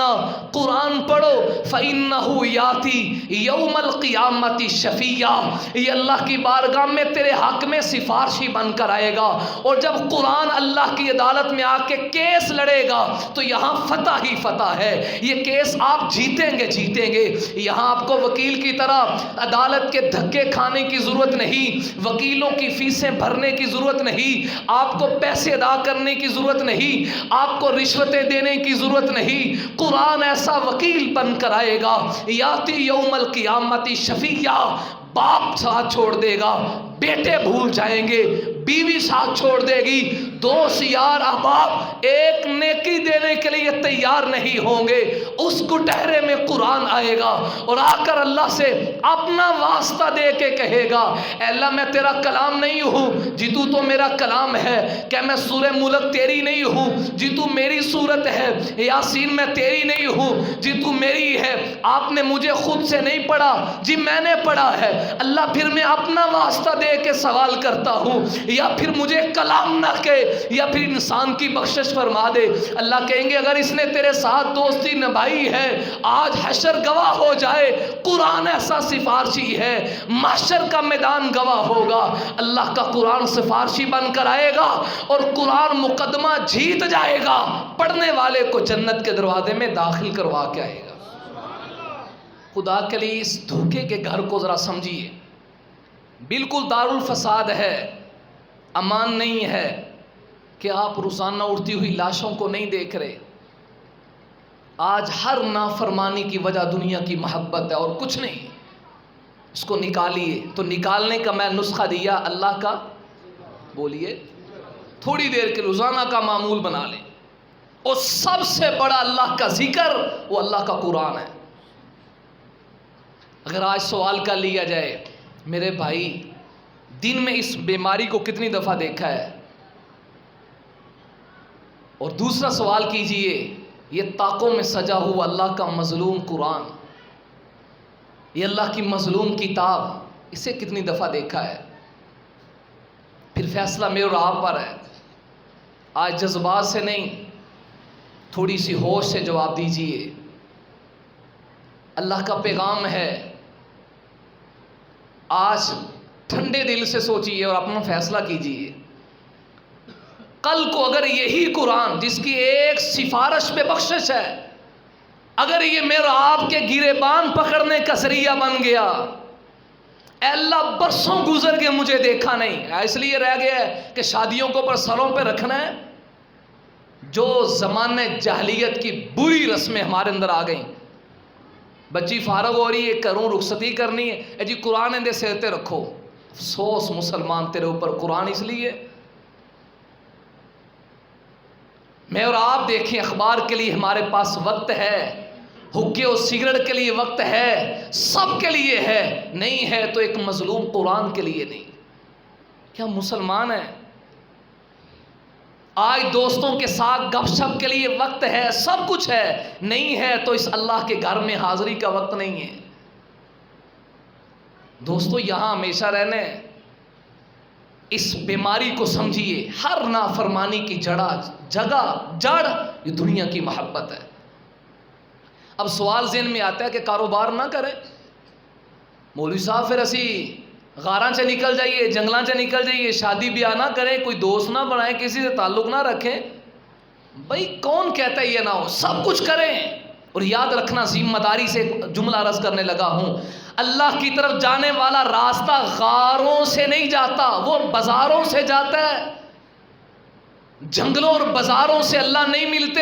قرآن پڑھو, فإنہ یاتی یوم القیامت شفیع, یہ اللہ کی بارگاہ میں تیرے حق میں سفارشی بن کر آئے گا. اور جب قرآن اللہ کی عدالت میں آ کے کیس لڑے گا تو یہاں فتح ہی فتح ہے. یہ کیس آپ جیتیں گے جیتیں گے. یہاں آپ کو وکیل کی طرح عدالت کے دھکے کھانے کی ضرورت نہیں, وکیلوں کی فیسیں بھرنے کی ضرورت نہیں, آپ کو پیسے ادا کرنے کی ضرورت نہیں, آپ کو رشوتیں دینے کی ضرورت نہیں. قرآن ایسا وکیل بن کر آئے گا, یاتی یوم القیامت شفیع. باپ ساتھ چھوڑ دے گا, بیٹے بھول جائیں گے, بیوی ساتھ چھوڑ دے گی, دوست یار احباب ایک نیکی دینے کے لیے تیار نہیں ہوں گے. اس کٹہرے میں قرآن آئے گا اور آ کر اللہ سے اپنا واسطہ دے کے کہے گا, اے اللہ میں تیرا کلام نہیں ہوں جی تو میرا کلام ہے. کیا میں سورہ ملک تیری نہیں ہوں جی تو میری صورت ہے. یاسین میں تیری نہیں ہوں جی تو میری ہے. آپ نے مجھے خود سے نہیں پڑھا جی میں نے پڑھا ہے. اللہ پھر میں اپنا واسطہ دے کے سوال کرتا ہوں, یا پھر مجھے کلام نہ کہ یا پھر انسان کی بخشش فرما دے. اللہ کہیں گے اگر اس نے تیرے ساتھ دوستی نبھائی ہے, آج حشر گواہ ہو جائے, قرآن ایسا سفارشی ہے, محشر کا میدان گواہ ہوگا. اللہ کا قرآن سفارشی بن کر آئے گا اور قرآن مقدمہ جیت جائے گا, پڑھنے والے کو جنت کے دروازے میں داخل کروا کے آئے گا. خدا کے لیے اس دھوکے کے گھر کو ذرا سمجھیے, بالکل دارالفساد ہے, امان نہیں ہے کہ آپ روزانہ اڑتی ہوئی لاشوں کو نہیں دیکھ رہے. آج ہر نافرمانی کی وجہ دنیا کی محبت ہے اور کچھ نہیں. اس کو نکالیے. تو نکالنے کا میں نسخہ دیا اللہ کا, بولیے, تھوڑی دیر کے روزانہ کا معمول بنا لیں. اور سب سے بڑا اللہ کا ذکر وہ اللہ کا قرآن ہے. اگر آج سوال کر لیا جائے میرے بھائی دن میں اس بیماری کو کتنی دفعہ دیکھا ہے, اور دوسرا سوال کیجئے یہ طاقوں میں سجا ہوا اللہ کا مظلوم قرآن, یہ اللہ کی مظلوم کتاب, اسے کتنی دفعہ دیکھا ہے. پھر فیصلہ میرے اور آپ پر ہے. آج جذبات سے نہیں, تھوڑی سی ہوش سے جواب دیجئے. اللہ کا پیغام ہے, آج ٹھنڈے دل سے سوچئے اور اپنا فیصلہ کیجئے. کل کو اگر یہی قرآن جس کی ایک سفارش پہ بخشش ہے، اگر یہ میرا آپ کے گریبان پکڑنے کا ذریعہ بن گیا، اے اللہ برسوں گزر گئے مجھے دیکھا نہیں، اس لیے رہ گیا ہے کہ شادیوں کو پر سروں پہ رکھنا ہے، جو زمانے جاہلیت کی بری رسمیں ہمارے اندر آ گئیں. بچی فارغ ہو رہی ہے، کروں رخصتی کرنی ہے، اے جی قرآن اندے سر تے رکھو. افسوس مسلمان تیرے اوپر قرآن اس لیے. میں اور آپ دیکھیں اخبار کے لیے ہمارے پاس وقت ہے، حکے اور سگریٹ کے لیے وقت ہے، سب کے لیے ہے، نہیں ہے تو ایک مظلوم قرآن کے لیے نہیں. کیا مسلمان ہیں؟ آج دوستوں کے ساتھ گپ شپ کے لیے وقت ہے، سب کچھ ہے، نہیں ہے تو اس اللہ کے گھر میں حاضری کا وقت نہیں ہے. دوستو یہاں ہمیشہ رہنے، اس بیماری کو سمجھیے، ہر نافرمانی کی جڑ یہ دنیا کی محبت ہے. اب سوال ذہن میں آتا ہے کہ کاروبار نہ کریں. مولوی صاحب پھر اسی غاراں سے نکل جائیے، جنگلاں سے نکل جائیے، شادی بیاہ نہ کریں، کوئی دوست نہ بنائیں، کسی سے تعلق نہ رکھیں. بھائی کون کہتا ہے یہ نہ ہو؟ سب کچھ کریں. اور یاد رکھنا، ذمہ داری سے جملہ عرض کرنے لگا ہوں، اللہ کی طرف جانے والا راستہ غاروں سے نہیں جاتا، وہ بازاروں سے جاتا ہے. جنگلوں اور بازاروں سے اللہ نہیں ملتے.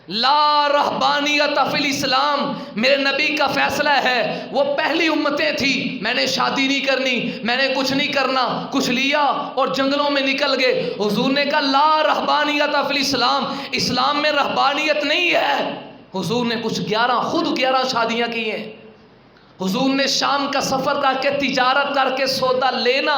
لا رہبانیت فی الاسلام، میرے نبی کا فیصلہ ہے. وہ پہلی امتیں تھی، میں نے شادی نہیں کرنی، میں نے کچھ نہیں کرنا، کچھ لیا اور جنگلوں میں نکل گئے. حضور نے کہا لا رہبانیت فی الاسلام، اسلام میں رہبانیت نہیں ہے. حضور نے خود 11 شادیاں کی ہیں. حضور نے شام کا سفر کر کے، تجارت کر کے، سودا لینا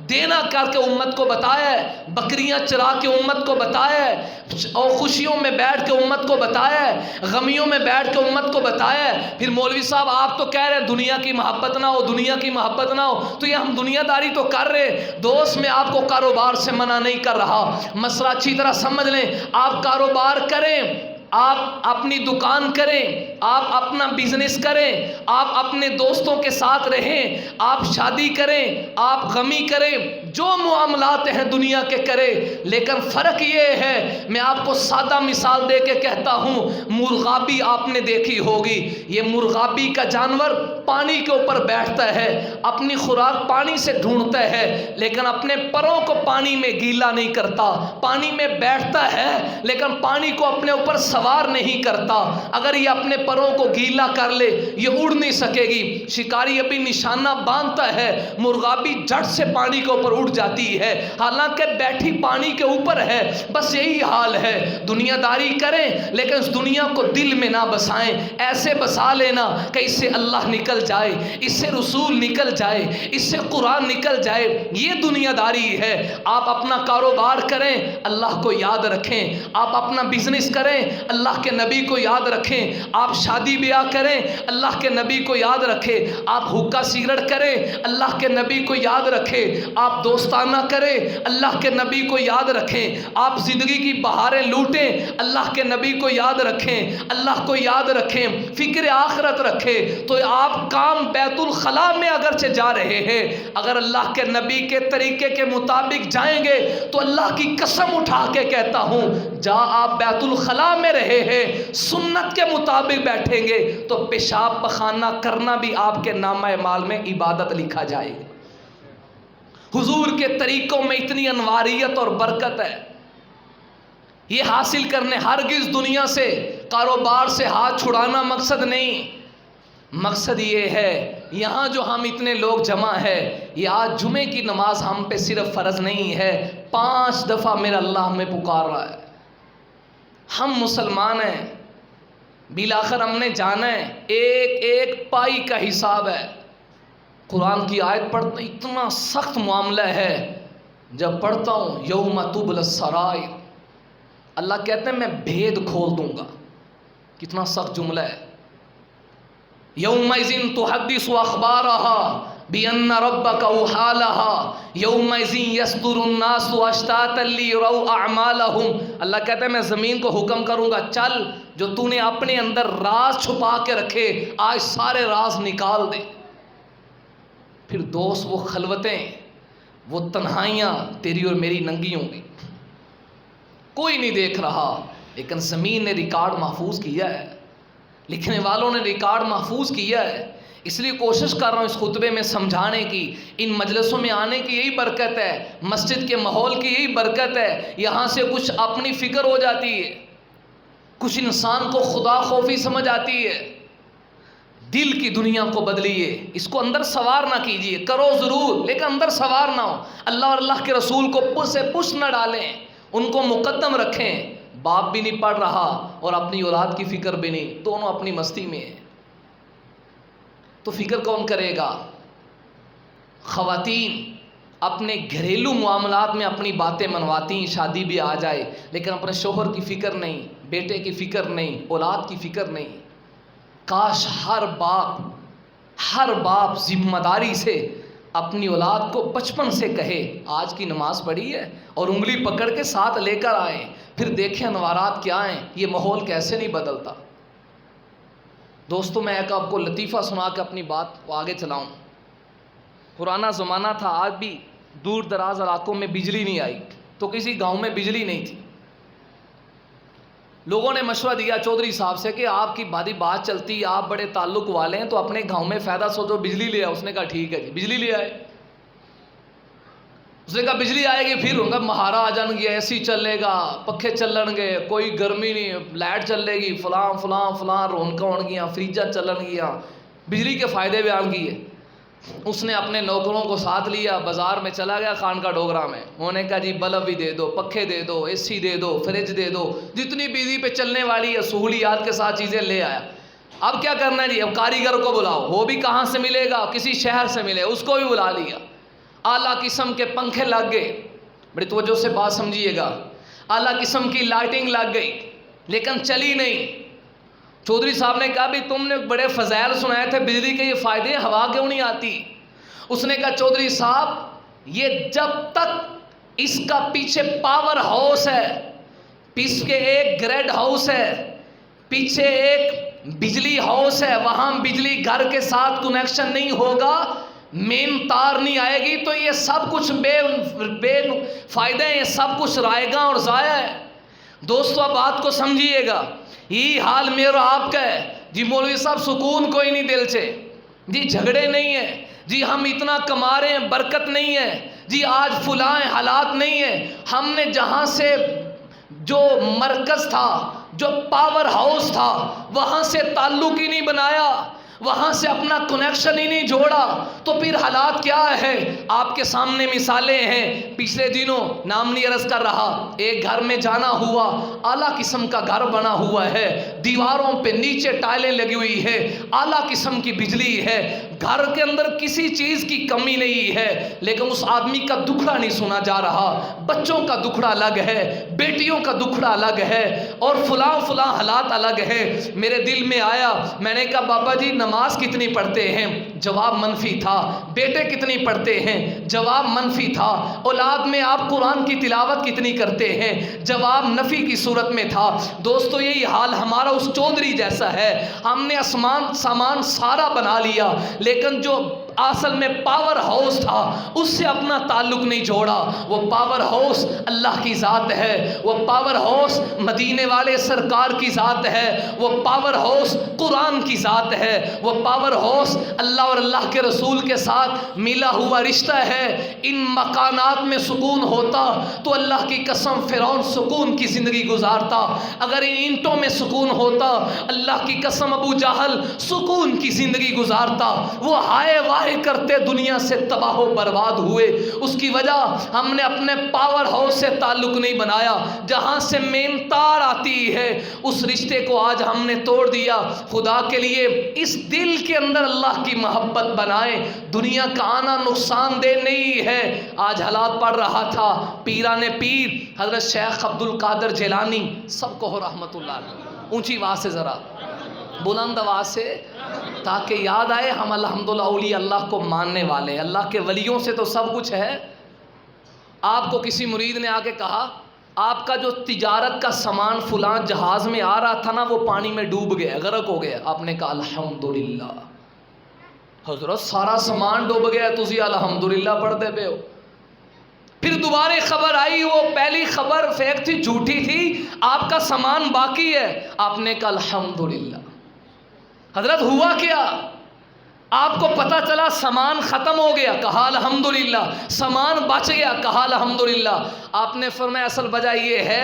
دینا کر کے امت کو بتایا ہے، بکریاں چرا کے امت کو بتایا ہے، اور خوشیوں میں بیٹھ کے امت کو بتایا ہے، غمیوں میں بیٹھ کے امت کو بتایا ہے. پھر مولوی صاحب آپ تو کہہ رہے ہیں دنیا کی محبت نہ ہو، دنیا کی محبت نہ ہو، تو یہ ہم دنیا داری تو کر رہے. دوست میں آپ کو کاروبار سے منع نہیں کر رہا، مسئلہ اچھی طرح سمجھ لیں. آپ کاروبار کریں، آپ اپنی دکان کریں، آپ اپنا بزنس کریں، آپ اپنے دوستوں کے ساتھ رہیں، آپ شادی کریں، آپ غمی کریں، جو معاملات ہیں دنیا کے کریں. لیکن فرق یہ ہے، میں آپ کو سادہ مثال دے کے کہتا ہوں، مرغابی آپ نے دیکھی ہوگی. یہ مرغابی کا جانور پانی کے اوپر بیٹھتا ہے، اپنی خوراک پانی سے ڈھونڈتا ہے، لیکن اپنے پروں کو پانی میں گیلا نہیں کرتا. پانی میں بیٹھتا ہے لیکن پانی کو اپنے اوپر سوار نہیں کرتا. اگر یہ اپنے پروں کو گیلا کر لے یہ اڑ نہیں سکے گی. شکاری ابھی نشانہ باندھتا ہے، مرغابی جھٹ سے پانی کے اوپر اڑ جاتی ہے، حالانکہ بیٹھی پانی کے اوپر ہے. بس یہی حال ہے، دنیا داری کریں لیکن اس دنیا کو دل میں نہ بسائیں. ایسے بسا لینا کہ اس سے اللہ نکل جائے، اس سے رسول نکل جائے، اس سے قرآن نکل جائے. یہ دنیا داری ہے. آپ اپنا کاروبار کریں، اللہ کو یاد رکھیں. آپ اپنا بزنس کریں، اللہ کے نبی کو یاد رکھیں. آپ شادی بیاہ کریں، اللہ کے نبی کو یاد رکھیں. آپ حقہ سگریٹ کریں، اللہ کے نبی کو یاد رکھیں. آپ دوستانہ کریں، اللہ کے نبی کو یاد رکھیں. آپ زندگی کی بہاریں لوٹیں، اللہ کے نبی کو یاد رکھیں. اللہ کو یاد رکھیں، فکر آخرت رکھیں. تو آپ کام بیت الخلاء میں اگرچہ جا رہے ہیں، اگر اللہ کے نبی کے طریقے کے مطابق جائیں گے تو اللہ کی قسم اٹھا کے کہتا ہوں، جہاں آپ بیت الخلاء میں رہے ہیں سنت کے مطابق بیٹھیں گے تو پیشاب پخانہ کرنا بھی آپ کے نامہ اعمال میں عبادت لکھا جائے گا. حضور کے طریقوں میں اتنی انواریت اور برکت ہے. یہ حاصل کرنے، ہرگز دنیا سے کاروبار سے ہاتھ چھڑانا مقصد نہیں. مقصد یہ ہے، یہاں جو ہم اتنے لوگ جمع ہے، یہ آج جمعے کی نماز ہم پہ صرف فرض نہیں ہے، 5 دفعہ میرا اللہ ہمیں پکار رہا ہے. ہم مسلمان ہیں، بالآخر ہم نے جانا ہے، ایک ایک پائی کا حساب ہے. قرآن کی آیت پڑھتا اتنا سخت معاملہ ہے، جب پڑھتا ہوں یوم تبلی السرائر، اللہ کہتے ہیں میں بھید کھول دوں گا. کتنا سخت جملہ ہے. یومئذ تحدث اخبارها بأن ربك اوحى لها یومئذ یصدر الناس اشتاتا لیروا اعمالهم. اللہ کہتا ہے میں زمین کو حکم کروں گا، چل جو تو نے اپنے اندر راز چھپا کے رکھے آج سارے راز نکال دے. پھر دوست وہ خلوتیں، وہ تنہائیاں تیری اور میری ننگی ہوں گی. کوئی نہیں دیکھ رہا، لیکن زمین نے ریکارڈ محفوظ کیا ہے، لکھنے والوں نے ریکارڈ محفوظ کیا ہے۔ اس لیے کوشش کر رہا ہوں اس خطبے میں سمجھانے کی، ان مجلسوں میں آنے کی یہی برکت ہے، مسجد کے ماحول کی یہی برکت ہے، یہاں سے کچھ اپنی فکر ہو جاتی ہے، کچھ انسان کو خدا خوفی سمجھ آتی ہے۔ دل کی دنیا کو بدلیے، اس کو اندر سوار نہ کیجیے، کرو ضرور لیکن اندر سوار نہ ہو، اللہ اور اللہ کے رسول کو پش سے پش نہ ڈالیں، ان کو مقدم رکھیں۔ باپ بھی نہیں پڑھ رہا اور اپنی اولاد کی فکر بھی نہیں، دونوں اپنی مستی میں ہیں، تو فکر کون کرے گا؟ خواتین اپنے گھریلو معاملات میں اپنی باتیں منواتی ہیں، شادی بھی آ جائے لیکن اپنے شوہر کی فکر نہیں، بیٹے کی فکر نہیں، اولاد کی فکر نہیں۔ کاش ہر باپ ذمہ داری سے اپنی اولاد کو بچپن سے کہے آج کی نماز پڑھی ہے، اور انگلی پکڑ کے ساتھ لے کر آئیں، پھر دیکھیں انوارات کیا ہیں، یہ ماحول کیسے نہیں بدلتا۔ دوستو، میں ایک آپ کو لطیفہ سنا کے اپنی بات کو آگے چلاؤں۔ پرانا زمانہ تھا، آج بھی دور دراز علاقوں میں بجلی نہیں آئی تو کسی گاؤں میں بجلی نہیں تھی، لوگوں نے مشورہ دیا چودھری صاحب سے کہ آپ کی بات چلتی، آپ بڑے تعلق والے ہیں تو اپنے گاؤں میں فائدہ سوچو، بجلی لے آؤ۔ اس نے کہا ٹھیک ہے جی، بجلی لے آئے۔ اس نے کہا بجلی آئے گی پھر ان کا مہارا آ جان گیا، اے سی چلے گا، پکھے چلن گے، کوئی گرمی نہیں، لائٹ چلے گی، فلاں فلاں فلاں رونقاں ہون گیا، فریجاں چلن گیا، بجلی کے فائدے بیان کیے۔ اس نے اپنے نوکروں کو ساتھ لیا، بازار میں چلا گیا خانقاہ ڈوگرا میں، انہوں نے کہا جی بلب بھی دے دو، پکھے دے دو، اے سی دے دو، فریج دے دو، جتنی بجلی پہ چلنے والی ہے سہولیات کے ساتھ چیزیں لے آیا۔ اب کیا کرنا ہے جی؟ اب کاریگر کو بلاؤ، وہ بھی کہاں سے ملے گا؟ کسی شہر سے ملے، اس کو بھی بلا لیا۔ اعلیٰ قسم کے پنکھے لگ گئے، بڑی توجہ سے بات سمجھیے گا، اعلیٰ قسم کی لائٹنگ لگ گئی لیکن چلی نہیں۔ چودھری صاحب نے کہا بھی تم نے بڑے فضائل سنائے تھے بجلی کے، یہ فائدے ہوا کیوں نہیں آتی؟ اس نے کہا چودھری صاحب یہ جب تک اس کا پیچھے پاور ہاؤس ہے، پیچھے ایک گریڈ ہاؤس ہے، پیچھے ایک بجلی ہاؤس ہے، وہاں بجلی گھر کے ساتھ کنیکشن نہیں ہوگا، مین تار نہیں آئے گی، تو یہ سب کچھ بے فائدہ ہے، یہ سب کچھ رائے گا اور ضائع ہے۔ دوستو اب بات کو سمجھیے گا، یہی حال میرا آپ کا ہے جی۔ مولوی صاحب سکون کوئی نہیں دل سے جی، جھگڑے نہیں ہیں جی، ہم اتنا کما رہے ہیں برکت نہیں ہے جی، آج فلاں حالات نہیں ہے۔ ہم نے جہاں سے جو مرکز تھا، جو پاور ہاؤس تھا، وہاں سے تعلق ہی نہیں بنایا، وہاں سے اپنا کنیکشن ہی نہیں جوڑا، تو پھر حالات کیا ہے؟ آپ کے سامنے مثالیں ہیں۔ پچھلے دنوں نام نہیں عرض کر رہا، ایک گھر میں جانا ہوا، اعلیٰ قسم کا گھر بنا ہوا ہے، دیواروں پہ نیچے ٹائلیں لگی ہوئی ہے، اعلیٰ قسم کی بجلی ہے، گھر کے اندر کسی چیز کی کمی نہیں ہے، لیکن اس آدمی کا دکھڑا نہیں سنا جا رہا، بچوں کا دکھڑا الگ ہے، بیٹیوں کا دکھڑا الگ ہے، اور فلاں حالات الگ ہے۔ میرے دل میں آیا، میں نے کہا بابا جی نماز کتنی پڑھتے ہیں؟ جواب منفی تھا۔ بیٹے کتنی پڑھتے ہیں؟ جواب منفی تھا۔ اولاد میں آپ قرآن کی تلاوت کتنی کرتے ہیں؟ جواب نفی کی صورت میں تھا۔ دوستو یہی حال ہمارا اس چودھری جیسا ہے، ہم نے سامان سارا بنا لیا لیکن جو اصل میں پاور ہاؤس تھا اس سے اپنا تعلق نہیں جوڑا۔ وہ پاور ہاؤس اللہ کی ذات ہے، وہ پاور ہاؤس مدینے والے سرکار کی ذات ہے، وہ پاور ہاؤس قرآن کی ذات ہے، وہ پاور ہاؤس اللہ اور اللہ کے رسول کے ساتھ ملا ہوا رشتہ ہے۔ ان مکانات میں سکون ہوتا تو اللہ کی قسم فرعون سکون کی زندگی گزارتا، اگر ان اینٹوں میں سکون ہوتا اللہ کی قسم ابو جہل سکون کی زندگی گزارتا۔ وہ ہائے وائے کرتے دنیا سے تباہ و برباد ہوئے، اس کی وجہ ہم نے اپنے پاور ہاؤس سے تعلق نہیں بنایا، جہاں سے مین تار آتی ہے اس رشتے کو آج ہم نے توڑ دیا۔ خدا کے لیے اس دل کے اندر اللہ کی محبت بنائے، دنیا کا آنا نقصان دہ نہیں ہے۔ آج حالات پڑھ رہا تھا، پیران پیر حضرت شیخ عبد القادر جیلانی سب کو رحمت اللہ علیہ، اونچی آواز سے ذرا بلند آواز سے، تاکہ یاد آئے ہم الحمدللہ اولیاء اللہ کو ماننے والے ہیں، اللہ کے ولیوں سے تو سب کچھ ہے۔ آپ کو کسی مرید نے آ کے کہا آپ کا جو تجارت کا سامان فلاں جہاز میں آ رہا تھا نا وہ پانی میں ڈوب گیا، غرق ہو گیا، آپ نے کہا الحمدللہ حضرت سارا سامان ڈوب گیا، تسی الحمدللہ پڑھتے پے ہو۔ پھر دوبارہ خبر آئی، وہ پہلی خبر فیک تھی، جھوٹی تھی، آپ کا سامان باقی ہے۔ آپ نے کہا الحمدللہ۔ حضرت ہوا کیا؟ آپ کو پتہ چلا سامان ختم ہو گیا، کہا الحمدللہ، سامان بچ گیا، کہا الحمدللہ۔ آپ نے فرمایا اصل وجہ یہ ہے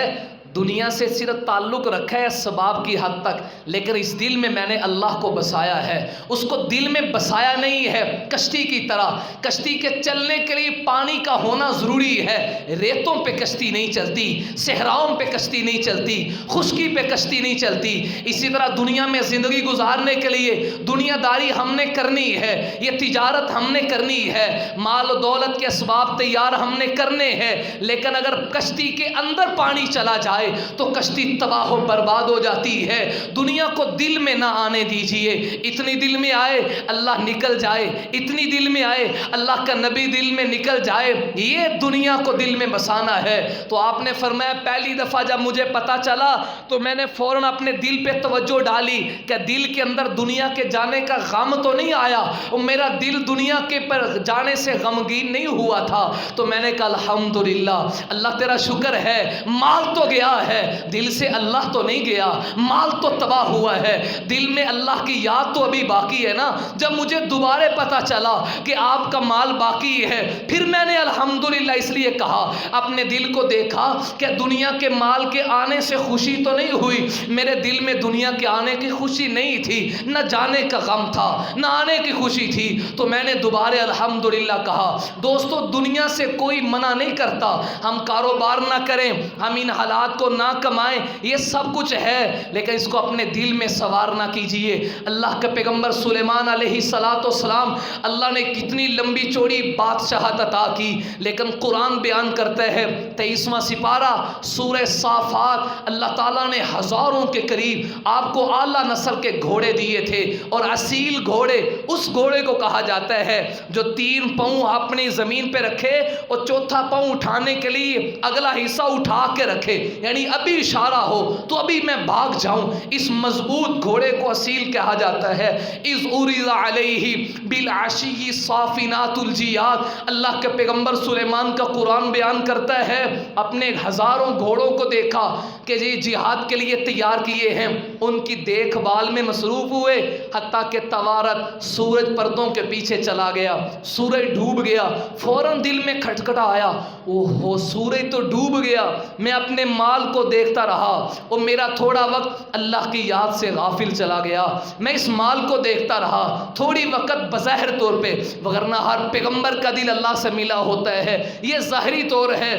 دنیا سے صرف تعلق رکھا ہے اسباب کی حد تک، لیکن اس دل میں میں نے اللہ کو بسایا ہے۔ اس کو دل میں بسایا نہیں ہے کشتی کی طرح۔ کشتی کے چلنے کے لیے پانی کا ہونا ضروری ہے۔ ریتوں پہ کشتی نہیں چلتی، صحراؤں پہ کشتی نہیں چلتی، خشکی پہ کشتی نہیں چلتی۔ اسی طرح دنیا میں زندگی گزارنے کے لیے دنیا داری ہم نے کرنی ہے، یہ تجارت ہم نے کرنی ہے، مال و دولت کے اسباب تیار ہم نے کرنے ہیں، لیکن اگر کشتی کے اندر پانی چلا جائے تو کشتی تباہ و برباد ہو جاتی ہے۔ دنیا کو دل میں نہ آنے دیجئے۔ اتنی دل میں آئے اللہ نکل جائے، اتنی دل میں آئے اللہ کا نبی دل میں نکل جائے، یہ دنیا کو دل میں بسانا ہے۔ تو آپ نے فرمایا پہلی دفعہ جب مجھے پتا چلا تو میں نے فوراً اپنے دل پہ توجہ ڈالی کہ دل کے اندر دنیا کے جانے کا غم تو نہیں آیا، اور میرا دل دنیا کے پر جانے سے غمگین نہیں ہوا تھا۔ تو میں نے کہا الحمدللہ، اللہ تیرا شکر ہے، مال تو گیا ہے، دل سے اللہ تو نہیں گیا، مال تو تباہ ہوا ہے، دل میں اللہ کی یاد تو ابھی باقی ہے نا۔ جب مجھے دوبارہ پتا چلا کہ آپ کا مال باقی ہے، پھر میں نے الحمدللہ اس لیے کہا، اپنے دل کو دیکھا کہ دنیا کے مال کے آنے سے خوشی تو نہیں ہوئی، میرے دل میں دنیا کے آنے کی خوشی نہیں تھی، نہ جانے کا غم تھا نہ آنے کی خوشی تھی۔ تو میں نے دوبارہ الحمدللہ کہا۔ دوستو دنیا سے کوئی منع نہیں کرتا ہم کاروبار نہ کریں، ہم ان حالات کو نہ کمائیں، یہ سب کچھ ہے، لیکن اس کو اپنے دل میں سوار نہ کیجئے۔ اللہ کے پیغمبر سلیمان علیہ السلام، اللہ نے کتنی لمبی چوڑی بادشاہت عطا کی، لیکن قرآن بیان کرتا ہے 23واں سپارہ سورہ صافات، اللہ تعالیٰ نے ہزاروں کے قریب آپ کو اعلیٰ نسل کے گھوڑے دیے تھے، اور اصیل گھوڑے اس گھوڑے کو کہا جاتا ہے جو 3 پاؤں اپنی زمین پہ رکھے اور چوتھا پاؤں اٹھانے کے لیے اگلا حصہ اٹھا کے رکھے، یعنی ابھی اشارہ ہو تو ابھی میں بھاگ جاؤں، اس مضبوط گھوڑے کو اصیل کہا جاتا ہے۔ اذ عرض علیہ بالعشی صافنات الجیاد، اللہ کے پیغمبر سلیمان کا قرآن بیان کرتا ہے اپنے ہزاروں گھوڑوں کو دیکھا کہ یہ جہاد کے لیے تیار کیے ہیں، ان کی دیکھ بھال میں مصروف ہوئے، حتیٰ کہ توارت سورج پردوں کے پیچھے چلا گیا، سورج ڈوب گیا، فوراً دل میں کھٹکھٹا آیا، اوہو سورج تو ڈوب گیا، میں اپنے مال کو دیکھتا رہا اور میرا تھوڑا وقت اللہ کی یاد سے غافل چلا گیا، میں اس مال کو دیکھتا رہا تھوڑی وقت بظاہر طور پہ، وگرنہ ہر پیغمبر کا دل اللہ سے ملا ہوتا ہے، یہ ظاہری طور ہے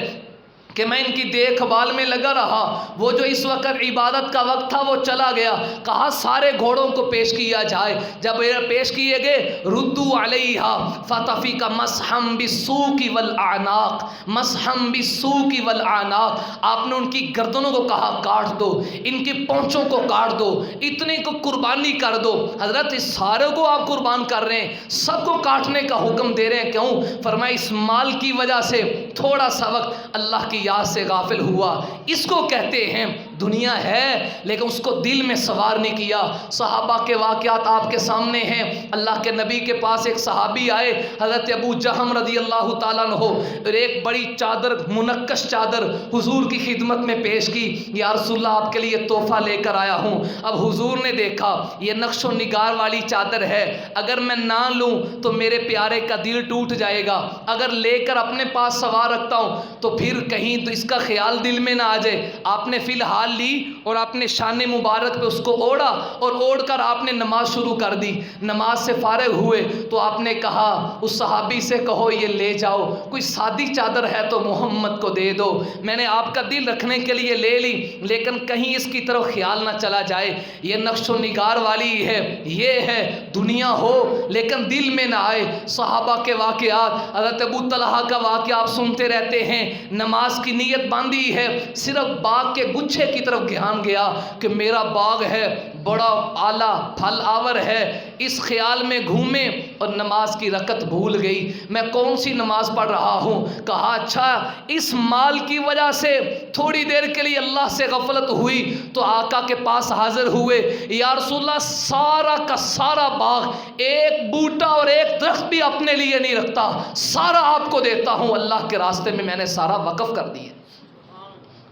کہ میں ان کی دیکھ بھال میں لگا رہا۔ وہ جو اس وقت عبادت کا وقت تھا وہ چلا گیا، کہا سارے گھوڑوں کو پیش کیا جائے، جب پیش کیے گئے ردو علیہا فطفق مسحم بالسوق والاعناق، مسحم بالسوق والاعناق، آپ نے ان کی گردنوں کو کہا کاٹ دو، ان کی پونچھوں کو کاٹ دو، اتنے کو قربانی کر دو۔ حضرت اس سارے کو آپ قربان کر رہے ہیں، سب کو کاٹنے کا حکم دے رہے ہیں، کیوں؟ فرمایا اس مال کی وجہ سے تھوڑا سا وقت اللہ کی یاد سے غافل ہوا۔ اس کو کہتے ہیں دنیا ہے لیکن اس کو دل میں سوار نہیں کیا۔ صحابہ کے واقعات آپ کے سامنے ہیں، اللہ کے نبی کے پاس ایک صحابی آئے، حضرت ابو جہم رضی اللہ تعالیٰ عنہ، اور ایک بڑی چادر، منقش چادر حضور کی خدمت میں پیش کی، یا رسول اللہ آپ کے لیے تحفہ لے کر آیا ہوں۔ اب حضور نے دیکھا یہ نقش و نگار والی چادر ہے، اگر میں نہ لوں تو میرے پیارے کا دل ٹوٹ جائے گا، اگر لے کر اپنے پاس سوار رکھتا ہوں تو پھر کہیں تو اس کا خیال دل میں نہ آ جائے۔ آپ نے فی الحال لی اور آپ نے شان مبارک پہ اس کو اوڑھا، اور اوڑھ کر آپ نے نماز شروع کر دی۔ نماز سے فارغ ہوئے تو آپ نے کہا اس صحابی سے کہو یہ لے جاؤ، کوئی سادی چادر ہے تو محمد کو دے دو، میں نے آپ کا دل رکھنے کے لیے لے لی، لیکن کہیں اس کی طرف خیال نہ چلا جائے، یہ نقش و نگار والی ہے، یہ ہے دنیا ہو لیکن دل میں نہ آئے۔ صحابہ کے واقعات، حضرت ابو طلحہ کا واقعہ آپ سنتے رہتے ہیں، نماز کی نیت باندھی ہے، صرف باغ کے گچھے کی طرف دھیان گیا کہ میرا باغ ہے، بڑا اعلیٰ پھل آور ہے، اس خیال میں گھومے اور نماز کی رکعت بھول گئی، میں کون سی نماز پڑھ رہا ہوں؟ کہا اچھا اس مال کی وجہ سے تھوڑی دیر کے لیے اللہ سے غفلت ہوئی تو آقا کے پاس حاضر ہوئے، یا رسول اللہ سارا کا سارا باغ، ایک بوٹا اور ایک درخت بھی اپنے لیے نہیں رکھتا، سارا آپ کو دیتا ہوں، اللہ کے راستے میں نے سارا وقف کر دیا۔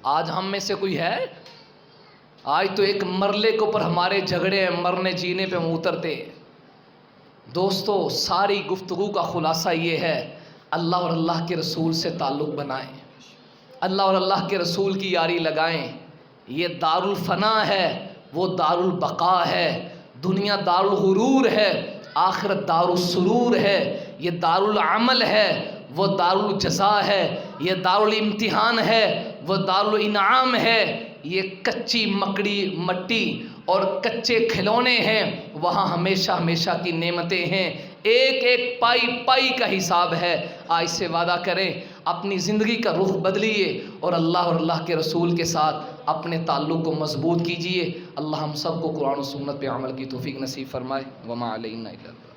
آج ہم میں سے کوئی ہے؟ آج تو ایک مرلے کے اوپر ہمارے جھگڑے ہیں، مرنے جینے پہ ہم اترتے۔ دوستو ساری گفتگو کا خلاصہ یہ ہے، اللہ اور اللہ کے رسول سے تعلق بنائیں، اللہ اور اللہ کے رسول کی یاری لگائیں۔ یہ دار الفنا ہے، وہ دار البقا ہے، دنیا دار الغرور ہے، آخرت دار السرور ہے، یہ دار العمل ہے، وہ دار الجزا ہے، یہ دار الامتحان ہے، وہ دار الانعام ہے۔ یہ کچی مکڑی مٹی اور کچے کھلونے ہیں، وہاں ہمیشہ ہمیشہ کی نعمتیں ہیں، ایک ایک پائی پائی کا حساب ہے۔ آج سے وعدہ کریں، اپنی زندگی کا رخ بدلیے اور اللہ کے رسول کے ساتھ اپنے تعلق کو مضبوط کیجیے۔ اللہ ہم سب کو قرآن و سنت پہ عمل کی توفیق نصیب فرمائے۔ وما علینا الا البلاغ۔